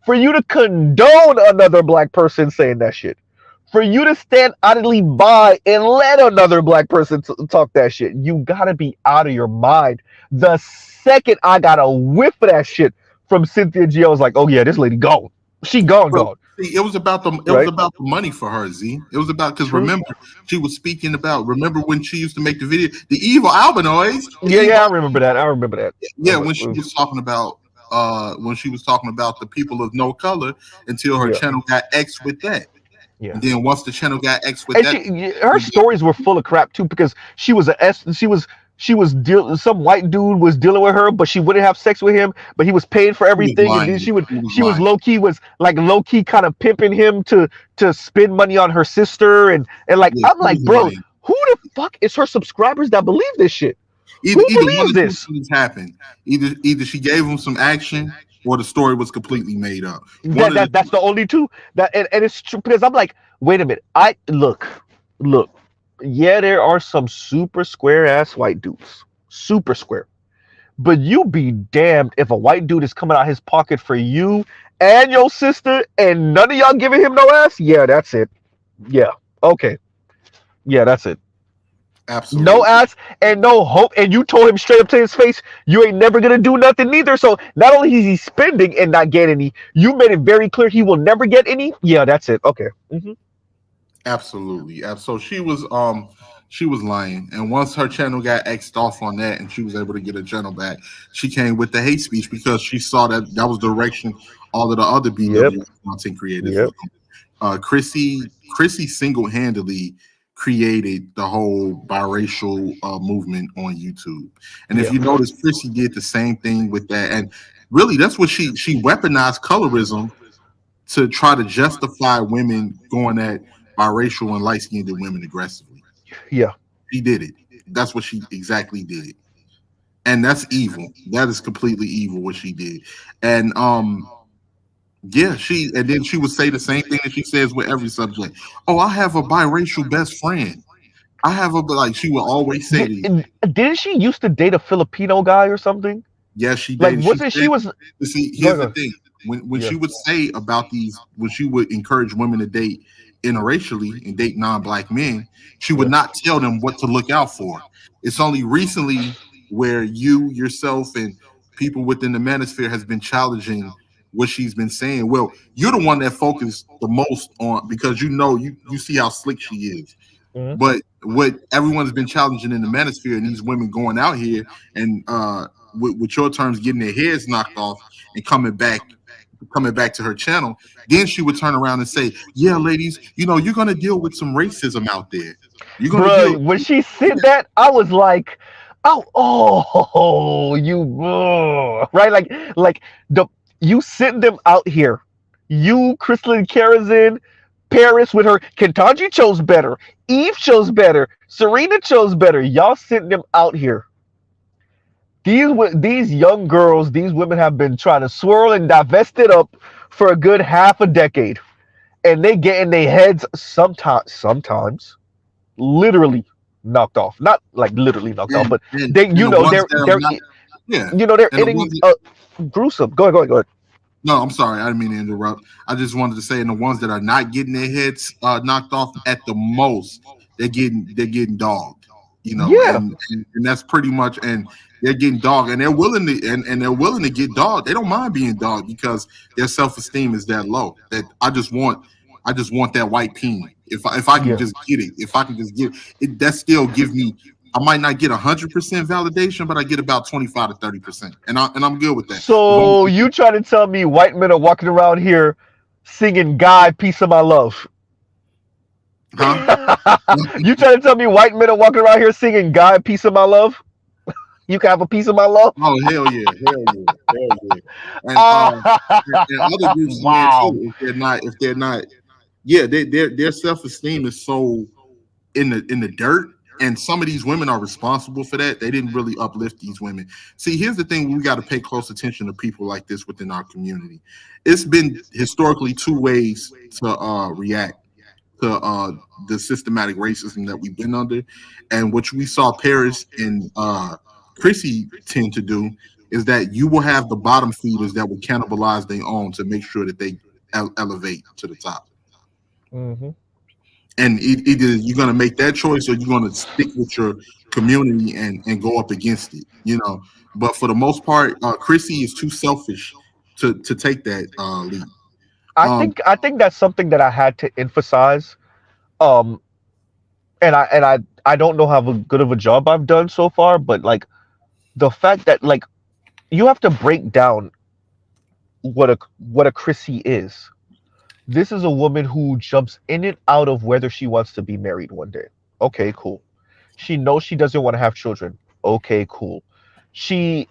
For you to condone another black person saying that shit. For you to stand idly by and let another black person talk that shit, you gotta be out of your mind. The second I got a whiff of that shit from Cynthia G, I was like, oh yeah, this lady gone. She gone, Well, gone. see, it was Right? about the money for her. Z. It was about because True. remember she was speaking about. Remember when she used to make the video, the evil albinoids, the Yeah, yeah, evil. I remember that. I remember that. Yeah, when she was talking about the people of no color until her Yeah, channel got X with that. yeah. And then once the channel got X with And that, her stories were full of crap too because she was a S. Some white dude was dealing with her, but she wouldn't have sex with him. But he was paying for she was everything, and then lying. She was she was lying. low key kind of pimping him to spend money on her sister, and like Yeah, I'm she like, was bro, lying. who the fuck is her subscribers that believe this shit? Who Either one believes of two this? things happened. Either she gave him some action, or the story was completely made up. One That of the that that's the only two that and it's true because I'm like, wait a minute. I look. Yeah, there are some super square ass white dudes, super square. But you be damned if a white dude is coming out his pocket for you and your sister, and none of y'all giving him no ass. Yeah, that's it. Yeah, okay. Yeah, that's it. No absolutely. ass and no hope, and you told him straight up to his face, you ain't never gonna do nothing neither. So not only is he spending and not getting any, you made it very clear he will never get any. Yeah, that's it. Okay. Absolutely. So she was lying. And once her channel got X'd off on that and she was able to get her channel back, she came with the hate speech because she saw that was the direction all of the other Yep. BW content creators Yep. was going. Chrissy single-handedly created the whole biracial movement on YouTube. And if Yeah. you notice, Chrissy did the same thing with that. And really that's what she weaponized colorism to try to justify women going at biracial and light-skinned women aggressively. Yeah. She did it. That's what she exactly did. And that's evil. That is completely evil what she did. And yeah, and then she would say the same thing that she says with every subject. Oh, I have a biracial best friend. I have a like she would always say these. Didn't she used to date a Filipino guy or something? Yes, she Like, did. She wasn't said, she was? see, Go here's the ahead. thing. When Yeah. she would say about these, when she would encourage women to date interracially and date non-black men, she would Yeah. not tell them what to look out for. It's only recently where you yourself and people within the manosphere has been challenging what she's been saying. Well, you're the one that focused the most on because you see how slick she is. Mhm. But what everyone's been challenging in the manosphere and these women going out here and with your terms getting their heads knocked off and coming back to her channel, then she would turn around and say, yeah, ladies, you're gonna deal with some racism out there. You're gonna Bro, deal when she said that, I was like, oh, you, right? Like the you sent them out here. You, Crystalline Karazin, Paris with her. Kentanji chose better. Eve chose better. Serena chose better. Y'all sent them out here. These young girls, these women have been trying to swirl and divest it up for a good half a decade, and they get in their heads sometimes literally knocked off. Not like literally knocked off, but they, and the ones that are they're, not, yeah, they're and the eating ones that, gruesome. Go ahead. no, I'm sorry, I didn't mean to interrupt. I just wanted to say, and the ones that are not getting their heads knocked off at the most, they're getting dogged, Yeah, and that's pretty much, and they're getting dogged, and they're willing to, and they're willing to get dogged. They don't mind being dogged because their self esteem is that low. That I just want that white peen. If I can yeah. just get it, if I can just get it, that still give me. I might not get 100% validation, but I get about 25 to 30%, and I'm good with that. As long So as you trying to tell me white men are walking around here singing "God, Piece of My Love"? huh? You trying to tell me white men are walking around here singing "God, Piece of My Love"? You can have a piece of my love. Oh hell yeah. And and other groups in there Wow. too. If they're not, yeah, their self esteem is so in the dirt. And some of these women are responsible for that. They didn't really uplift these women. See, here's the thing: we got to pay close attention to people like this within our community. It's been historically two ways to react to the systematic racism that we've been under, and what we saw Paris and Chrissy tend to do is that you will have the bottom feeders that will cannibalize their own to make sure that they elevate to the top. Hmm. And either you're going to make that choice or you're going to stick with your community and go up against it, you know. But for the most part, Chrissy is too selfish to take that lead. Um, I think that's something that I had to emphasize. Um, and I don't know how good of a job I've done so far, but like the fact that like you have to break down what a Chrissy is. This is a woman who jumps in and out of whether she wants to be married one day. Okay, cool. She knows she doesn't want to have children. Okay, cool. She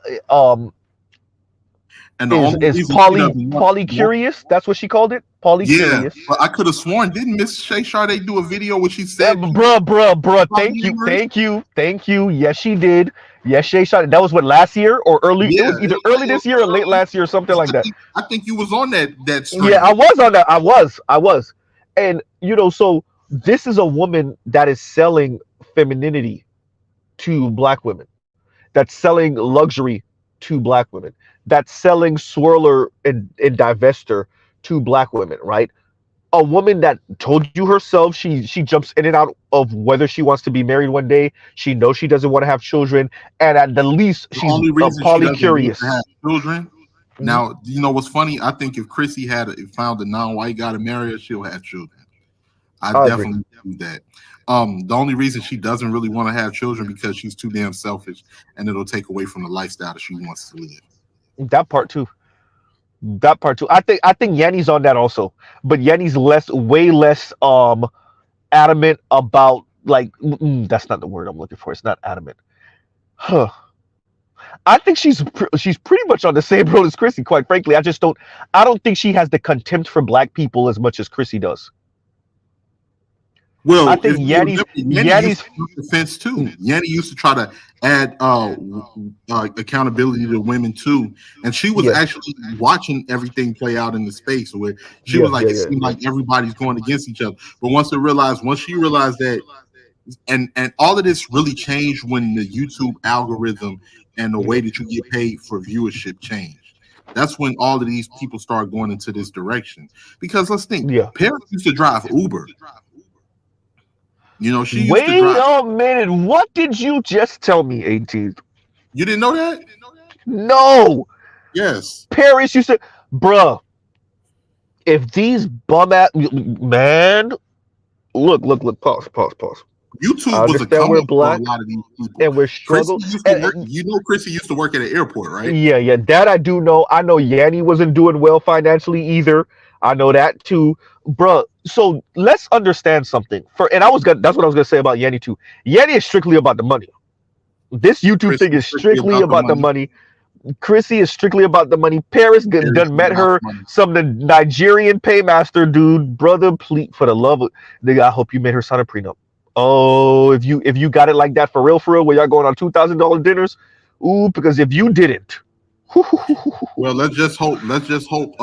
and the only is reason she doesn't poly want curious. That's what she called it. Poly yeah, curious. but I could have sworn, didn't Miss Shay Sade do a video where she said she Bruh. polyamorous? Thank you. Yes, she did. Yes, Shay shot. That was what last year or early. It Yeah, was either early it was this year or late early. last year or something like that. I think you was on that Yeah, strain. I was on that. I was. And so this is a woman that is selling femininity to black women. That's selling luxury to black women. That's selling swirler and divester to black women, right? A woman that told you herself she jumps in and out of whether she wants to be married one day. She knows she doesn't want to have children, and at the least The she's only reason she poly doesn't want to have curious. children. Mhm. Now, you know what's funny? I think if Chrissy found a non-white guy to marry her, she'll have children. I I agree. definitely do that. The only reason she doesn't really want to have children because she's too damn selfish, and it'll take away from the lifestyle that she wants to live. That part too. That part too. I think Yanni's on that also, but Yanni's way less adamant about like that's not the word I'm looking for. It's not adamant. Huh. I think she's pretty much on the same road as Chrissy. Quite frankly, I don't think she has the contempt for black people as much as Chrissy does. I Well, think if you remember, Yanni used Yanni's to jump the fence too. Yanni used to try to add accountability to women too, and she was yeah actually watching everything play out in the space where she yeah was like, yeah it yeah seemed yeah like everybody's going against each other. But once she realized that, and all of this really changed when the YouTube algorithm and the way mhm, that you get paid for viewership changed. That's when all of these people start going into this direction. Because let's think, yeah. parents used to drive Uber. You know, she used to Wait drive. a minute. What did you just tell me, 18? You didn't know that? No, Yes. Paris. You said, bruh. If these bum ass man, look. Pause. I YouTube was a understand come we're up for a black lot of these people. and we're Chrissy struggle. used to work. And You know, Chrissy used to work at an airport, right? yeah, that I do know. I know Yanni wasn't doing well financially either. I know that too, bruh. So let's understand something. And that's what I was gonna say about Yanni too. Yanni is strictly about the money. This YouTube thing Chrissy's is strictly strictly about the about the money. money. Chrissy is strictly about the money. Paris Paris done is met about her the money. some the Nigerian paymaster dude, brother. Please, for the love of nigga, I hope you made her sign a prenup. Oh, if you got it like that for real, where y'all going on $2,000 dinners, ooh, because if you didn't, Well, let's just hope. Let's just hope.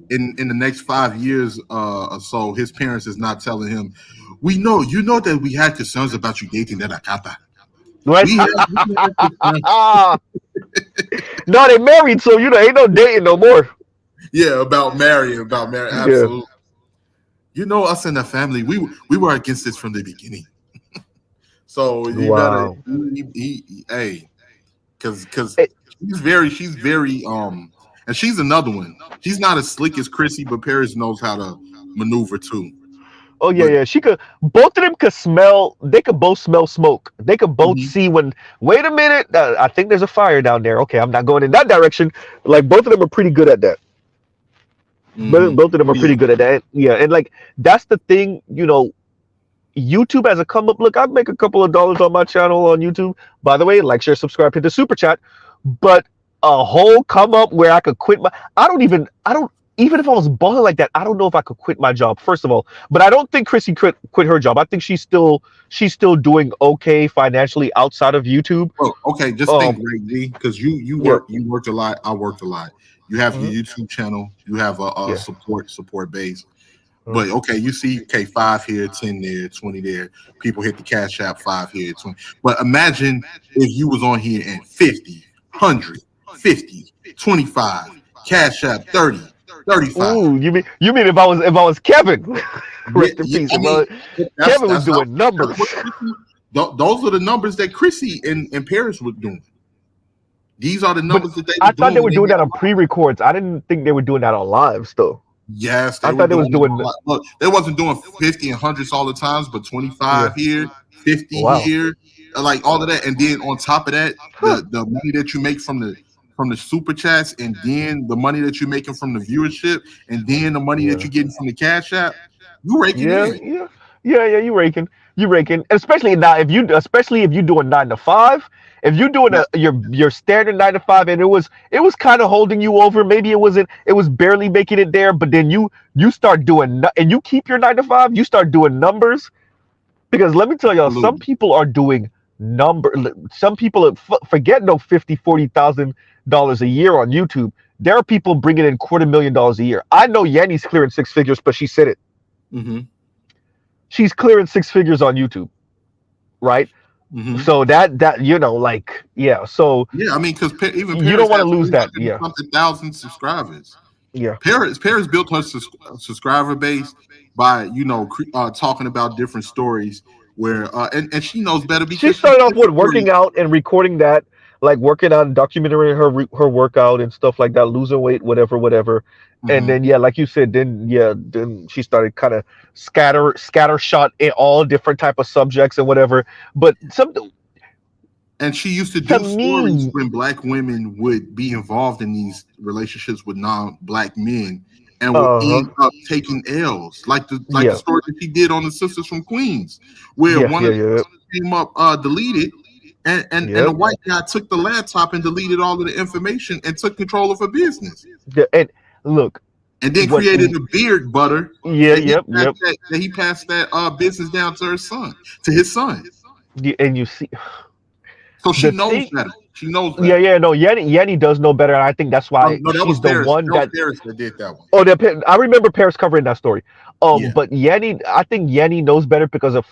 In the next 5 years or so, his parents is not telling him, "We know you know that we had concerns about you dating that Akata. right? We have concerns." No, they married, so ain't no dating no more. Yeah, about marrying. Yeah, Absolutely. You know, us in the family, we were against this from the beginning. So you better, wow. hey, because Eh, she's very and she's another one. She's not as slick as Chrissy, but Paris knows how to maneuver too. Oh yeah, But yeah. She could. Both of them could smell. They could both smell smoke. They could both mhm, see when. Wait a minute. I think there's a fire down there. Okay, I'm not going in that direction. Like both of them are pretty good at that. mhm. Both of them Oh are yeah, pretty good at that. Yeah, and like that's the thing. YouTube as a come up. Look, I make a couple of dollars on my channel on YouTube. By the way, like, share, subscribe, hit the super chat. But a whole come up where I could quit my. I don't. Even if I was balling like that, I don't know if I could quit my job. First of all, but I don't think Chrissy quit her job. I think she's still doing okay financially outside of YouTube. well, okay, just think, Um. Greg V, because Yeah. you worked a lot, I worked a lot. You have your Mhm. YouTube channel, you have a Yeah. support base. Mhm. But okay, you see, okay, 5 here, 10 there, 20 there. People hit the cash app, 5 here, 20. But imagine if you was on here and 50, 100, 50, 25, cash app 30. 35. Ooh, you mean if I was Kevin, Yeah, rest in yeah. peace. I mean, Kevin was that's how doing numbers. that's what Chrissy, those are the numbers that Chrissy and Paris were doing. These are the But numbers that they I were thought doing they when were they doing made that on a live. pre-records. I didn't think they were doing that on lives though. Yes, I they were thought they was doing it on doing. like, look, they wasn't doing 50 and hundreds all the times, but 25 Yeah. here, 50 Wow. here, like all of that. And then on top of that, Huh. the money that you make from the super chats, and then the money that you're making from the viewership, and then the money that Yeah. you're getting from the Cash App, you raking Yeah. in. Yeah. Yeah. You raking, especially now especially if you doing 9 to 5. If you doing Yeah, your standard 9 to 5, and it was kind of holding you over. Maybe it was barely making it there, but then you start doing and you keep your 9 to 5. You start doing numbers. Because let me tell y'all, some absolutely. people are doing number. Some people forget no 50, $40,000 a year on YouTube. There are people bringing in $250,000 a year. I know Yanni's clearing 6 figures, but she said it. Mm-hmm. She's clearing 6 figures on YouTube, right? Mm-hmm. So that like yeah. So Yeah, I mean, because even you Paris don't want to has lose 300 that. and Yeah, something thousand subscribers. yeah. Paris built her subscriber base by talking about different stories where and she knows better She because she's started off lived with through working out and recording that, like working out and documenting her workout and stuff like that, losing weight, whatever, whatever. And hmm then yeah, like you said, then she started kind of scatter shot in all different type of subjects and whatever. But some And she used to to do stories me, when black women would be involved in these relationships with non-black men and would uh huh, end up taking L's, like the yeah, story that she did on the Sisters from Queens, where yeah, one yeah, of the yeah, sisters came up deleted, and the yep, white guy took the laptop and deleted all of the information and took control of her business, yeah. And look, and then what? created a beard butter Yeah, that he yep, passed yep. that business down to his son. And you see So she the knows thing. better. She knows Yeah, better. yeah, no, Yanni does know better, and I think that's why No, that was she's the Paris. one That was that. Paris that did that one. Oh, I remember Paris covering that story. Yeah. But Yanni, I think Yanni knows better because of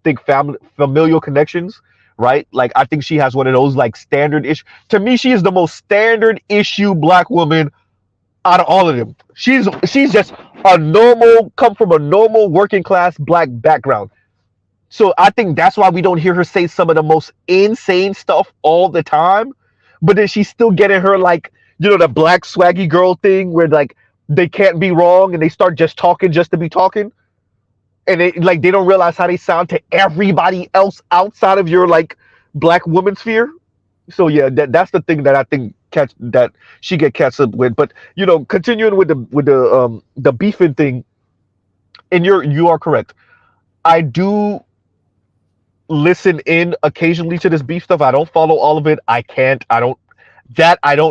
think family familial connections, right? Like I think she has one of those like standard issue. To me, she is the most standard issue black woman out of all of them. She's just come from a normal working class black background. So I think that's why we don't hear her say some of the most insane stuff all the time. But then she's still getting her like, the black swaggy girl thing where like they can't be wrong and they start just talking just to be talking. And they don't realize how they sound to everybody else outside of your like black woman sphere. So yeah, that's the thing that I think that she get catch up with. But continuing with the beefing thing, and you are correct. I do listen in occasionally to this beef stuff. I don't follow all of it. I can't. I don't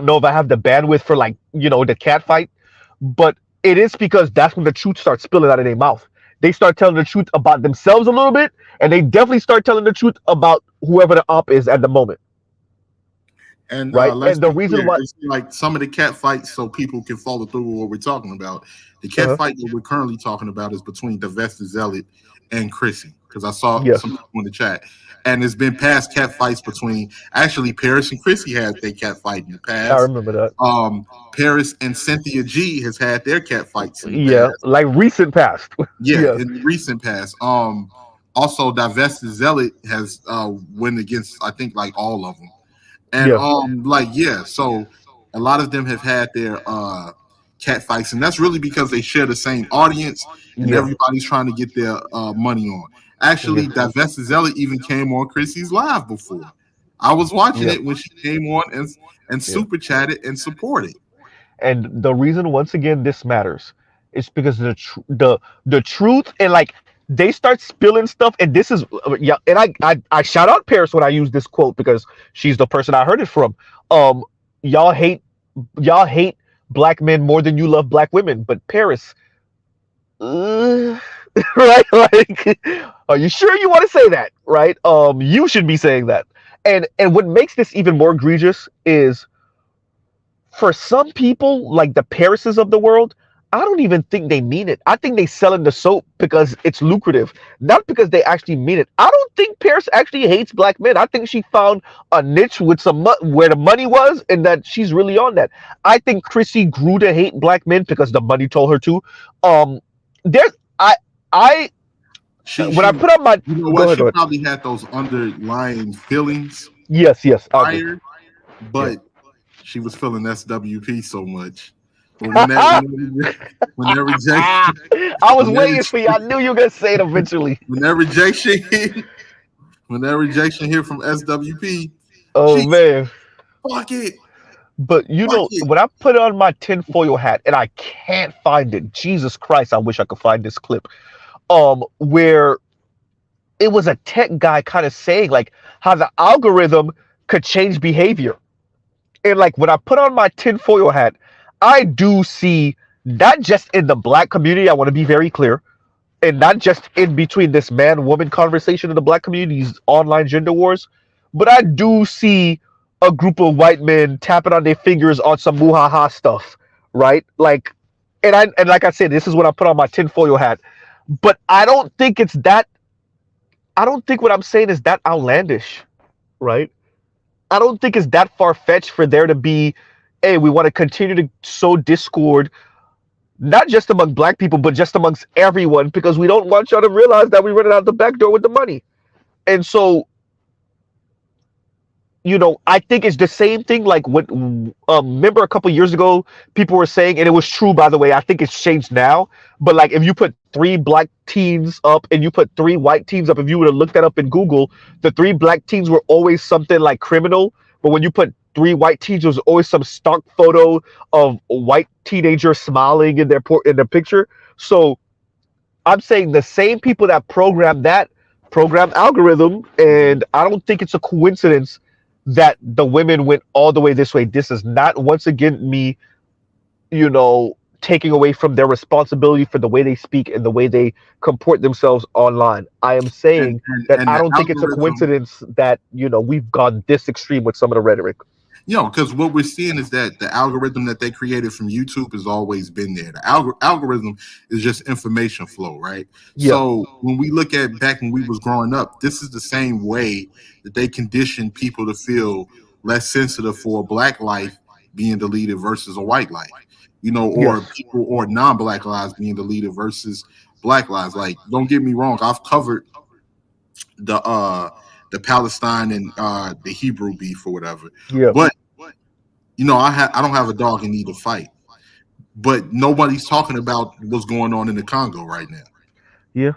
know if I have the bandwidth for like, the cat fight, but it is because that's when the truth starts spilling out of their mouth. They start telling the truth about themselves a little bit, and they definitely start telling the truth about whoever the op is at the moment, And right? let's And the be reason clear, why, it's like some of the cat fights, so people can follow through with what we're talking about. The cat uh fight that we're currently talking about is between Divested Zealot and Chrissy, because I saw yeah, some people in the chat. And it's been past cat fights between actually Paris and Chrissy had their cat fight in the I past. remember that. Paris and Cynthia G has had their cat fights in the Yeah, past. like recent past. Yeah, Yeah, in the recent past. Also Divested Zealot has went against I think like all of them. And yeah, like yeah, so a lot of them have had their cat fights, and that's really because they share the same audience, and yeah, everybody's trying to get their money on. Actually, yeah, Divested Zealot even came on Chrissy's live before. I was watching yeah, it when she came on and yeah. super chatted and supported. And the reason, once again, this matters is because the truth, and like they start spilling stuff, and this is yeah, and I shout out Paris when I use this quote because she's the person I heard it from. Um, y'all hate y'all hate black men more than you love black women, but Paris, uh, right? Like, are you sure you want to say that? Right? You should be saying that. And what makes this even more egregious is for some people, like the Parises of the world, I don't even think they mean it. I think they selling the soap because it's lucrative, not because they actually mean it. I don't think Paris actually hates black men. I think she found a niche with where the money was, and that she's really on that. I think Chrissy grew to hate black men because the money told her to. Um, there's I She, when I she, put on my you know go what? ahead, She go ahead. probably had those underlying feelings Yes, yes, I agree. prior, Yeah. but she was feeling SWP so much. But when that, when that rejection, I was when that, waiting for you. I knew you were gonna say it eventually. when that rejection hit, when that rejection hit from SWP, Oh she man. fuck it, But fuck it. when I put on my tinfoil hat and I can't find it, Jesus Christ, I wish I could find this clip. Where it was a tech guy kind of saying like how the algorithm could change behavior. And like when I put on my tinfoil hat, I do see not just in the black community, I want to be very clear, and not just in between this man woman conversation in the black community, these online gender wars, but I do see a group of white men tapping on their fingers on some muhaha stuff, right? Like, and like I said, this is when I put on my tinfoil hat. But I don't think it's that. I don't think what I'm saying is that outlandish, right? I don't think it's that far fetched for there to be, hey, we want to continue to sow discord not just among black people, but just amongst everyone, because we don't want y'all to realize that we running out the back door with the money. And so, I think it's the same thing. Like what, remember a couple years ago, people were saying, and it was true, by the way. I think it's changed now. But like, if you put three black teens up and you put three white teens up, if you would have looked that up in Google, the three black teens were always something like criminal. But when you put three white teens, there was always some stock photo of a white teenager smiling in their picture. So I'm saying the same people that program algorithm, and I don't think it's a coincidence that the women went all the way this way. This is not once again me, taking away from their responsibility for the way they speak and the way they comport themselves online. I am And, saying and that and I the don't think it's a algorithm, coincidence that, we've gone this extreme with some of the rhetoric. because what we're seeing is that the algorithm that they created from YouTube has always been there. The algorithm is just information flow, right? Yeah. So when we look at back when we was growing up, this is the same way that they conditioned people to feel less sensitive for a black life being deleted versus a white life, or Yes. people or non-black lives being deleted versus black lives. Like, don't get me wrong, I've covered the the Palestine and the Hebrew beef or whatever. Yeah. But I don't have a dog in need to fight. But nobody's talking about what's going on in the Congo right now. Yeah.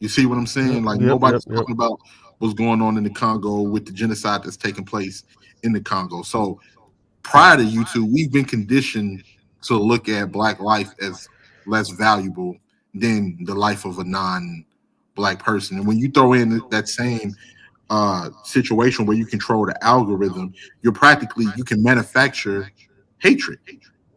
You see what I'm Yep. saying? Like, Yep. Yep. nobody's Yep. talking about what's going on in the Congo with the genocide that's taking place in the Congo. So prior to YouTube, we've been conditioned to look at black life as less valuable than the life of a non-black person. And when you throw in that same situation where you control the algorithm, you can manufacture hatred.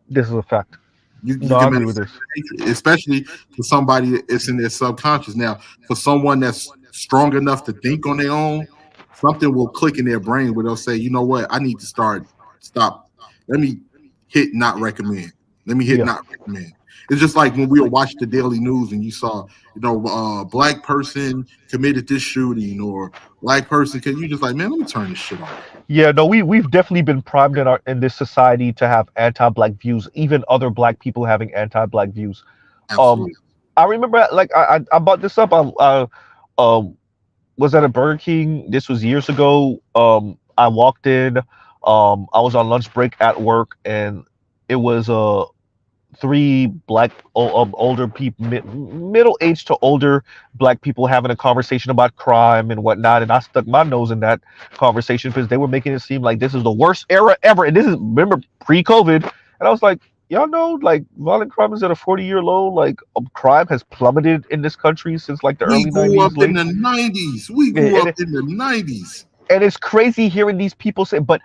This is a fact. You No, I can agree with manufacture this. hatred, especially for somebody that's in their subconscious. Now, for someone that's strong enough to think on their own, something will click in their brain where they'll say, you know what, I need to stop. Let me hit not recommend. Let me hit Yeah. not recommend. It's just like when we were watching the daily news and you saw, black person committed this shooting or black person, can you just like, man, let me turn this shit off. Yeah, no, we've definitely been primed in this society to have anti-black views, even other black people having anti-black views. Um, Absolutely. I remember like I brought this up. I um was at a Burger King. This was years ago. I walked in. I was on lunch break at work, and it was three black older people, middle age to older black people having a conversation about crime and whatnot, and I stuck my nose in that conversation because they were making it seem like this is the worst era ever, and this is, remember, pre-COVID, and I was like, y'all know, like, violent crime is at a 40-year low. Like, crime has plummeted in this country since like the We early grew up 90s, in late. the 90s. We grew up and, in the 90s. and it's crazy hearing these people say, but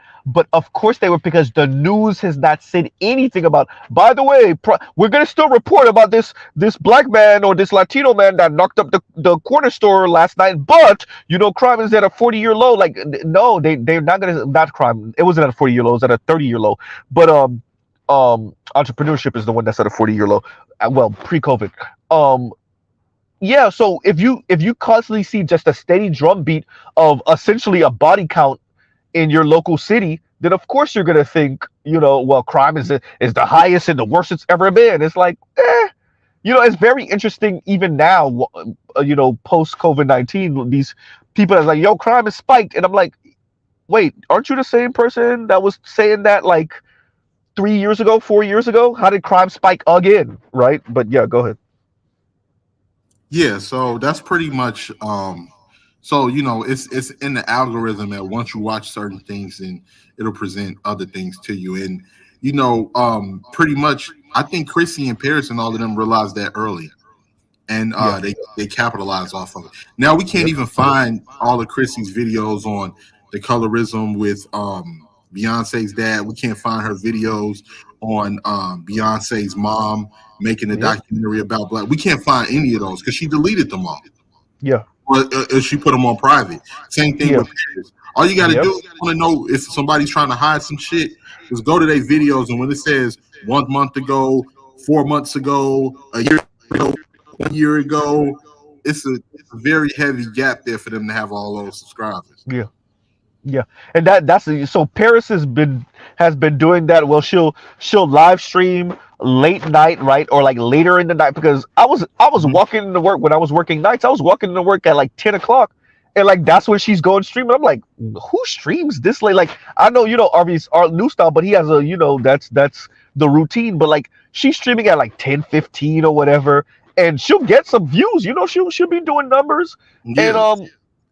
of course they were, because the news has not said anything about, by the way, we're going to still report about this black man or this Latino man that knocked up the corner store last night, but crime is at a 40-year low. Like, no, they're not going to, not crime, it wasn't at a 40-year low, it was at a 30-year low. But Entrepreneurship is the one that's at a 40-year low. Well, pre-COVID. Um, yeah. So if you constantly see just a steady drumbeat of essentially a body count in your local city, then of course you're gonna think, well, crime is the highest and the worst it's ever been. It's like, it's very interesting even now, post COVID-19, these people are like, yo, crime is spiked, and I'm like, wait, aren't you the same person that was saying that like 3 years ago, 4 years ago? How did crime spike again, right? But yeah, go ahead. Yeah, so that's pretty much so it's in the algorithm that once you watch certain things, then it'll present other things to you. And pretty much I think Chrissy and Paris and all of them realized that early. And Yeah. they capitalize off of it. Now we can't Yep. even find all of Chrissy's videos on the colorism with Beyonce's dad. We can't find her videos on Beyonce's mom making a Yep. documentary about black. We can't find any of those because she deleted them all, Yeah. or she put them on private. Same thing Yeah. with Paris. All you got to Yep. do, if you want to know if somebody's trying to hide some shit, is go to their videos, and when it says 1 month ago, 4 months ago, a year ago, 1 year ago, it's a very heavy gap there for them to have all those subscribers. Yeah. Yeah, and that's so Paris has been doing that. Well, she'll live stream late night, right, or like later in the night, because I was Mhm. walking into work when I was working nights. I was walking into work at like 10 o'clock, and like that's when she's going streaming. I'm like, who streams this late? Like I know Arby's our new style, but he has a that's the routine. But like she's streaming at like 10:15 or whatever, and she'll get some views. She'll be doing numbers, and Yeah,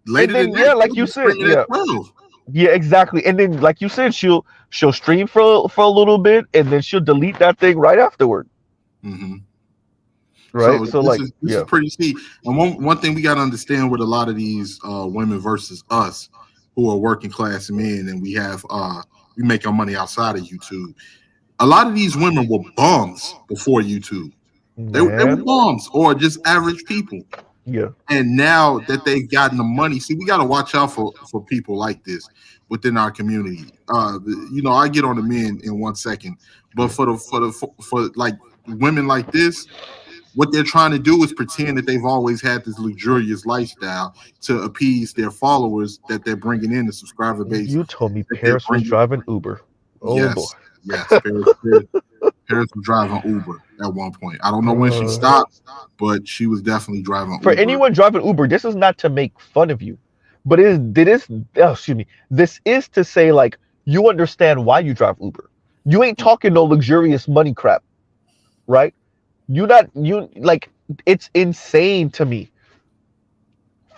later than then that, yeah, like she'll you be said, streaming at yeah. 12. Yeah, exactly. And then, like you said, she'll stream for a little bit, and then she'll delete that thing right afterward. Hmm. Right. So So this like, is this is yeah. pretty steep. And one thing we got to understand with a lot of these women versus us, who are working class men, and we make our money outside of YouTube. A lot of these women were bums before YouTube. They were Man. bums or just average people. Yeah. And now that they've gotten the money, see, we got to watch out for people like this within our community. I get on the men in 1 second, but Yeah. for like women like this, what they're trying to do is pretend that they've always had this luxurious lifestyle to appease their followers that they're bringing in, the subscriber base You told me that they're Paris was bringing. driving Uber. Oh boy. Yes, yes. Paris was driving Uber at one point. I don't know when she Uh, stopped, but she was definitely driving for Uber. anyone driving Uber, this is not to make fun of you, but excuse me. This is to say like you understand why you drive Uber. You ain't talking no luxurious money crap, right? You like it's insane to me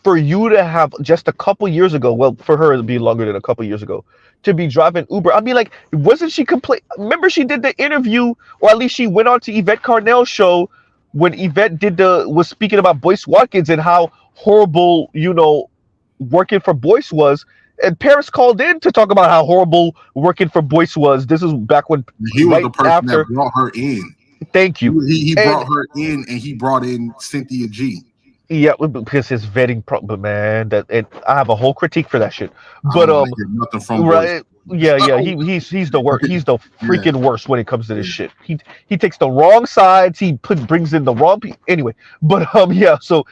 for you to have just a couple years ago, well, for her it'd be longer than a couple years ago, to be driving Uber. I'd be like, wasn't she complain? Remember, she did the interview, or at least she went on to Yvette Carnell's show when Yvette was speaking about Boyce Watkins and how horrible, working for Boyce was. And Paris called in to talk about how horrible working for Boyce was. This is back when, He was the right person that after. brought her in. Thank you. He And brought her in, and he brought in Cynthia G. yeah, because his vetting problem, man. I have a whole critique for that shit. I don't But want to hear nothing from Boyce. right, yeah, yeah. Oh, He's the worst. He's the yeah. freaking worst when it comes to this shit. He takes the wrong sides. Brings in the wrong people. Anyway, but yeah. So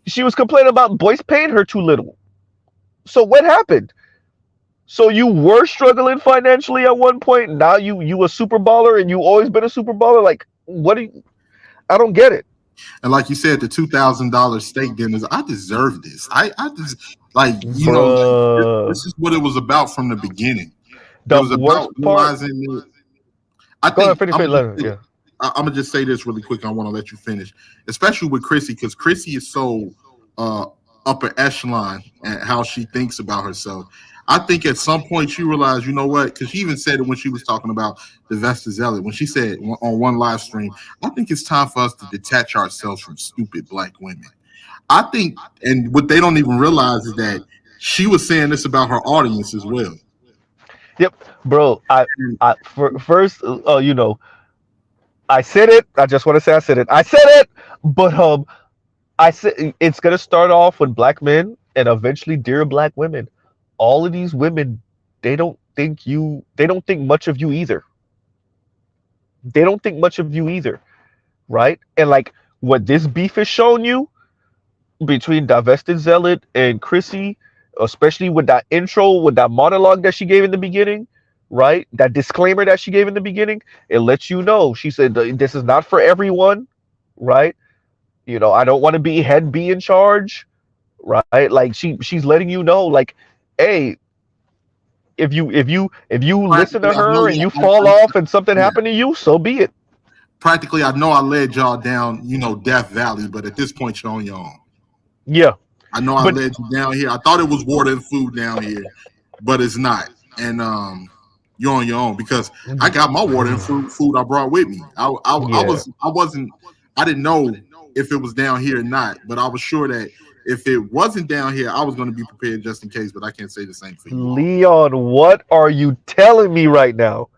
she was complaining about Boyce paying her too little. So what happened? So you were struggling financially at one point. Now you a super baller, and you always been a super baller. Like what do you? I don't get it. And like you said, the $2,000 steak dinners, I deserve this. I just like Bruh. this is what it was about from the beginning. It The was worst about part. realizing that. I Go ahead, think finish it later. Yeah. I'm gonna just say this really quick. I want to let you finish, especially with Chrissy, because Chrissy is so uh, upper echelon at how she thinks about herself. I think at some point she realized, you know what? Because she even said it when she was talking about the Vesta Zealot, when she said on one live stream, I think it's time for us to detach ourselves from stupid black women. I think, and what they don't even realize is that she was saying this about her audience as well. Yep, bro. And First, I said it. I just want to say I said it. I said it. But I said it's gonna start off with black men and eventually dear black women. All of these women, they don't think much of you either. They don't think much of you either, right? And like what this beef has shown you between Divested Zealot and Chrissy, especially with that intro, with that monologue that she gave in the beginning, right? That disclaimer that she gave in the beginning, it lets you know. She said, "This is not for everyone," right? I don't want to be in charge, right? Like she's letting you know, like, hey, if you listen to Practically, I know her and you. you fall off and something Yeah, happened to you, so be it. practically, I know I led y'all down, Death Valley, but at this point, you're on your own. Yeah, I know I but led you down here. I thought it was water and food down here, but it's not. And you're on your own because I got my water and food I brought with me. yeah, I wasn't I didn't know if it was down here or not, but I was sure that if it wasn't down here, I was going to be prepared just in case. But I can't say the same for you all. Leon, what are you telling me right now?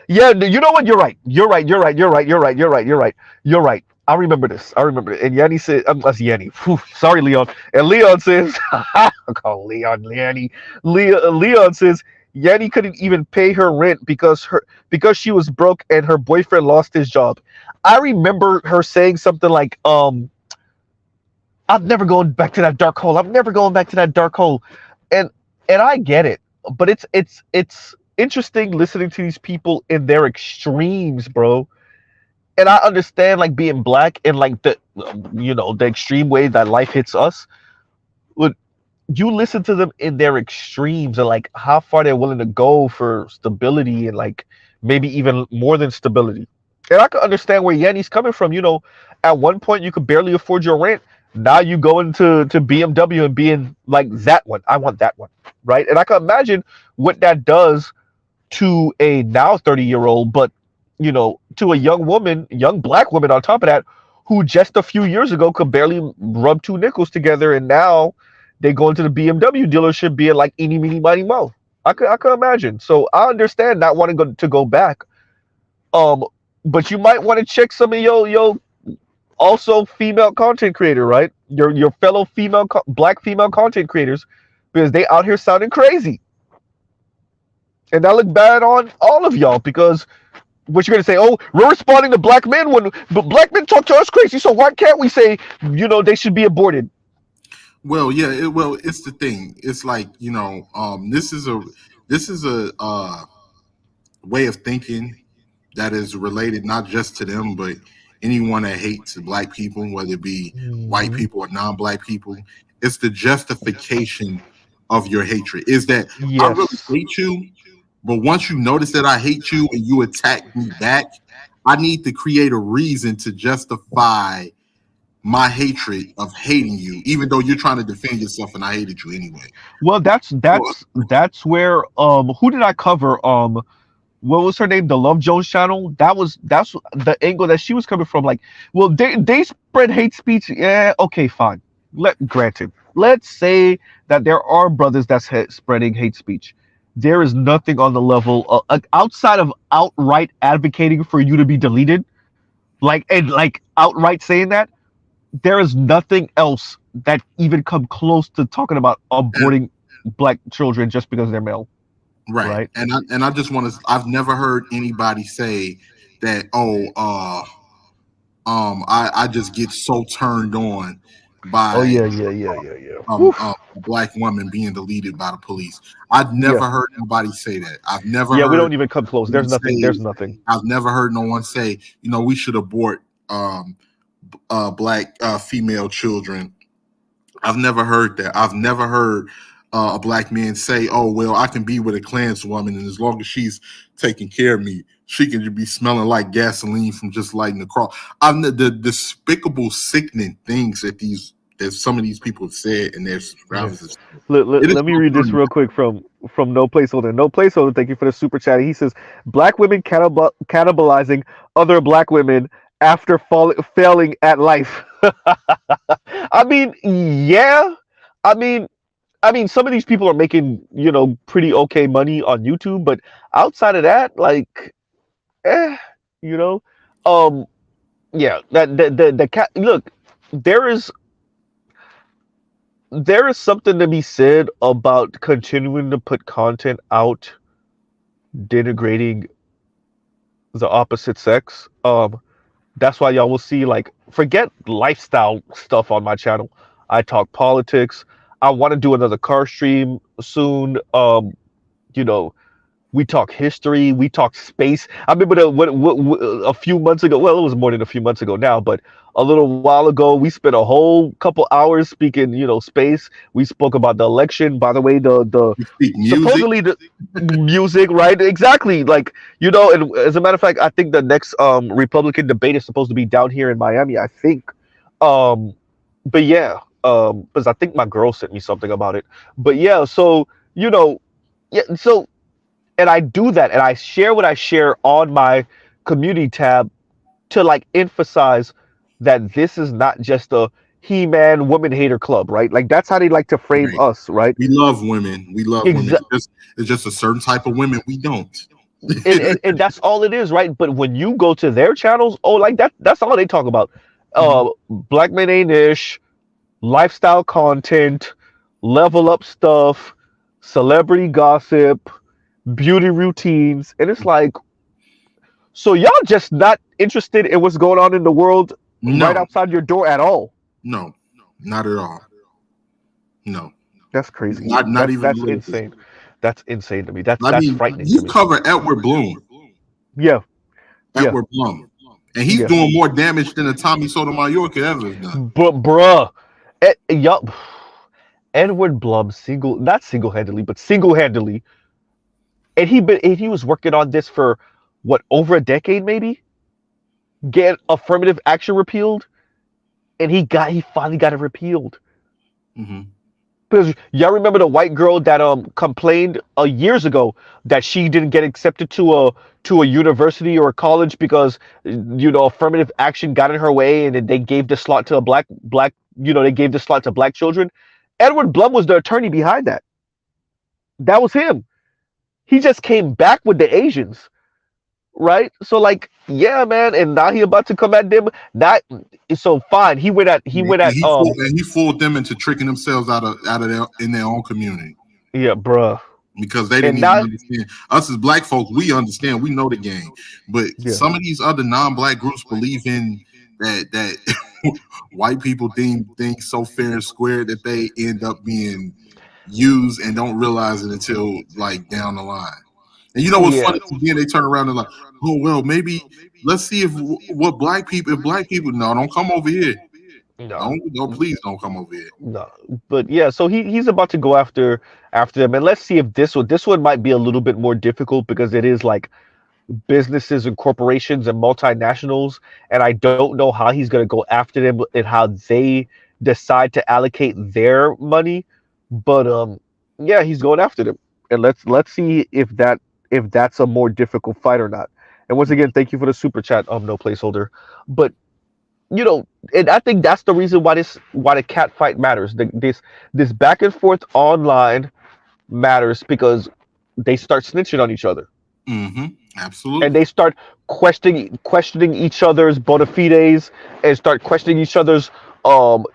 Yeah, you know what? You're right. You're right. You're right. You're right. You're right. You're right. You're right. You're right. I remember this. I remember it. And Yanni said, that's Yanni. Whew, sorry, Leon. And Leon says, I call Leon Yanni. Leon says Yanni couldn't even pay her rent because she was broke and her boyfriend lost his job. I remember her saying something like, I'm never going back to that dark hole. I'm never going back to that dark hole. And and I get it, but it's interesting listening to these people in their extremes, bro. And I understand like being black and like the extreme way that life hits us. But you listen to them in their extremes and like how far they're willing to go for stability and like maybe even more than stability. And I can understand where Yanni's coming from. At one point you could barely afford your rent. Now you go into BMW and being like that one. I want that one, right? And I can imagine what that does to a now 30-year-old, but to a young woman, young black woman on top of that, who just a few years ago could barely rub two nickels together, and now they go into the BMW dealership being like eeny, meeny, miny, mo. I could imagine. So I understand not wanting to go back. Um, but you might want to check some of your also female content creator, right? Your fellow black female content creators, because they out here sounding crazy, and that look bad on all of y'all because what you're gonna say? Oh, we're responding to black men when but black men talk to us crazy. So why can't we say they should be aborted? Well, yeah. It's the thing. It's like this is a way of thinking that is related not just to them, but anyone that hates black people, whether it be white Mm-hmm. people or non-black people. It's the justification of your hatred. Is that I really Yes. hate you, but once you notice that I hate you and you attack me back, I need to create a reason to justify my hatred of hating you, even though you're trying to defend yourself and I hated you anyway. Well, that's So, that's that's where who did I cover? What was her name? The Love Jones channel. That's the angle that she was coming from. Like, well, they spread hate speech. Yeah, okay, fine. Granted, let's say that there are brothers that's spreading hate speech. There is nothing on the level outside of outright advocating for you to be deleted, like outright saying that. There is nothing else that even come close to talking about aborting black children just because they're male, right. right? And I just want to I've never heard anybody say that, I just get so turned on Oh by yeah, yeah, yeah, yeah, yeah. Whew. a black woman being deleted by the police. I've Yeah, never heard nobody say that. yeah. We don't even come close. No one There's nothing. say There's nothing. I've never heard no one say, we should abort black female children. I've never heard that. I've never heard a black man say, "Oh well, I can be with a Klanswoman, and as long as she's taking care of me, she can be smelling like gasoline from just lighting the cross." The despicable, sickening things that some of these people have said in their Yeah. surroundings. Let, let, It is let me so read this funny. real quick from No Placeholder. No Placeholder, thank you for the super chat. He says, black women cannibalizing other black women after failing at life. I mean, yeah. I mean, some of these people are making, pretty okay money on YouTube, but outside of that, like, eh, you know, um, yeah, that the cat. Look, there is there is something to be said about continuing to put content out denigrating the opposite sex. That's why y'all will see, like, forget lifestyle stuff on my channel. I talk politics. I want to do another car stream soon. You know, we talk history, we talk space. I remember a few months ago. Well, it was more than a few months ago now, but a little while ago, we spent a whole couple hours speaking, space. We spoke about the election. By the way, the We speak music. supposedly the music, right? Exactly. Like, and as a matter of fact, I think the next Republican debate is supposed to be down here in Miami, I think. Um, but yeah, because I think my girl sent me something about it. But yeah, so yeah, so and I do that and I share what I share on my community tab to like emphasize that this is not just a he-man woman hater club, right? Like that's how they like to frame Right. us, right? We love women. We love women. Exa- It's just a certain type of women we don't. and that's all it is, right? But when you go to their channels, oh, like that's all they talk about. Mhm. Black men ain't ish, lifestyle content, level up stuff, celebrity gossip, beauty routines, and it's like, so y'all just not interested in what's going on in the world right No, outside your door at all. no, not at all. No, That's crazy. not even a That's little bit. insane. That's insane to me. That's I that's mean, frightening to you me. cover Edward Bloom, Yeah, yeah, Edward Blum, and he's yeah. doing more damage than a Tommy Sotomayor could ever have done. But bruh, yup. Edward Blum not single-handedly, but single-handedly, and he was working on this for what, over a decade maybe, get affirmative action repealed, and he finally got it repealed. Hmm. Because y'all remember the white girl that complained years ago that she didn't get accepted to a university or a college because affirmative action got in her way, and then they gave the slot to a black they gave the slot to black children. Edward Blum was the attorney behind that. That was him. He just came back with the Asians, right? So like, yeah, man, and now he about to come at them. That so fine. He went at He fooled them into tricking themselves out of their in their own community yeah, bruh. because they didn't And even now understand. Us as black folks, we understand, we know the game, but yeah. some of these other non-black groups believe in that white people deem things so fair and square that they end up being used and don't realize it until like down the line. And you know what's Yeah. funny? Then they turn around and like, oh well, maybe let's see if black people. No, don't come over here. No. Don't please don't come over here. No. But yeah, so he's about to go after them, and let's see if this one might be a little bit more difficult because it is like businesses and corporations and multinationals, and I don't know how he's going to go after them and how they decide to allocate their money. But yeah, he's going after them, and let's see if that's a more difficult fight or not. And once again, thank you for the super chat. No placeholder, but and I think that's the reason why the cat fight matters. This back and forth online matters because they start snitching on each other Mm-hmm. and Absolutely. they start questioning each other's bona fides and start questioning each other's um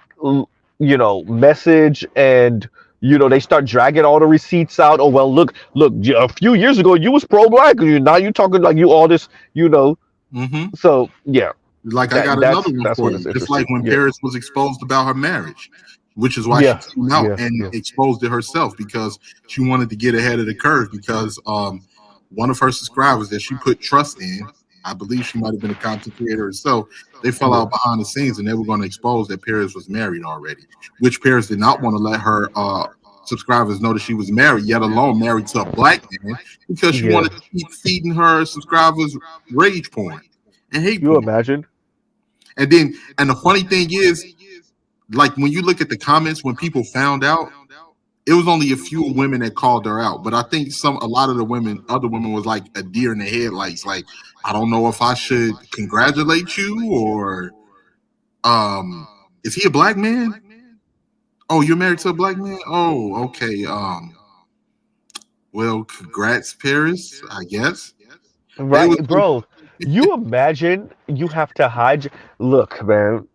message, and they start dragging all the receipts out. Oh well, look, a few years ago you was pro black, now you talking like you all this, Mm-hmm. so yeah, Like I that got another that's one that's for when it's you. Just like interesting. when Yeah, Paris was exposed about her marriage, which is why she yeah, came out yeah, and yeah, exposed it herself because she wanted to get ahead of the curve because one of her subscribers that she put trust in, I believe she might have been a content creator herself, they fell yeah, out behind the scenes and they were going to expose that Paris was married already, which Paris did not want to let her subscribers know that she was married, yet alone married to a black man, because she yeah. wanted to keep feeding her subscribers rage porn and hate You porn. imagine? And the funny thing is, like when you look at the comments when people found out, it was only a few women that called her out. But I think a lot of the other women was like a deer in the headlights. Like, I don't know if I should congratulate you or is he a black man? Oh, you're married to a black man? Oh, okay. Well, congrats, Paris, I guess. They was Right, bro. You imagine you have to hide. Look, man,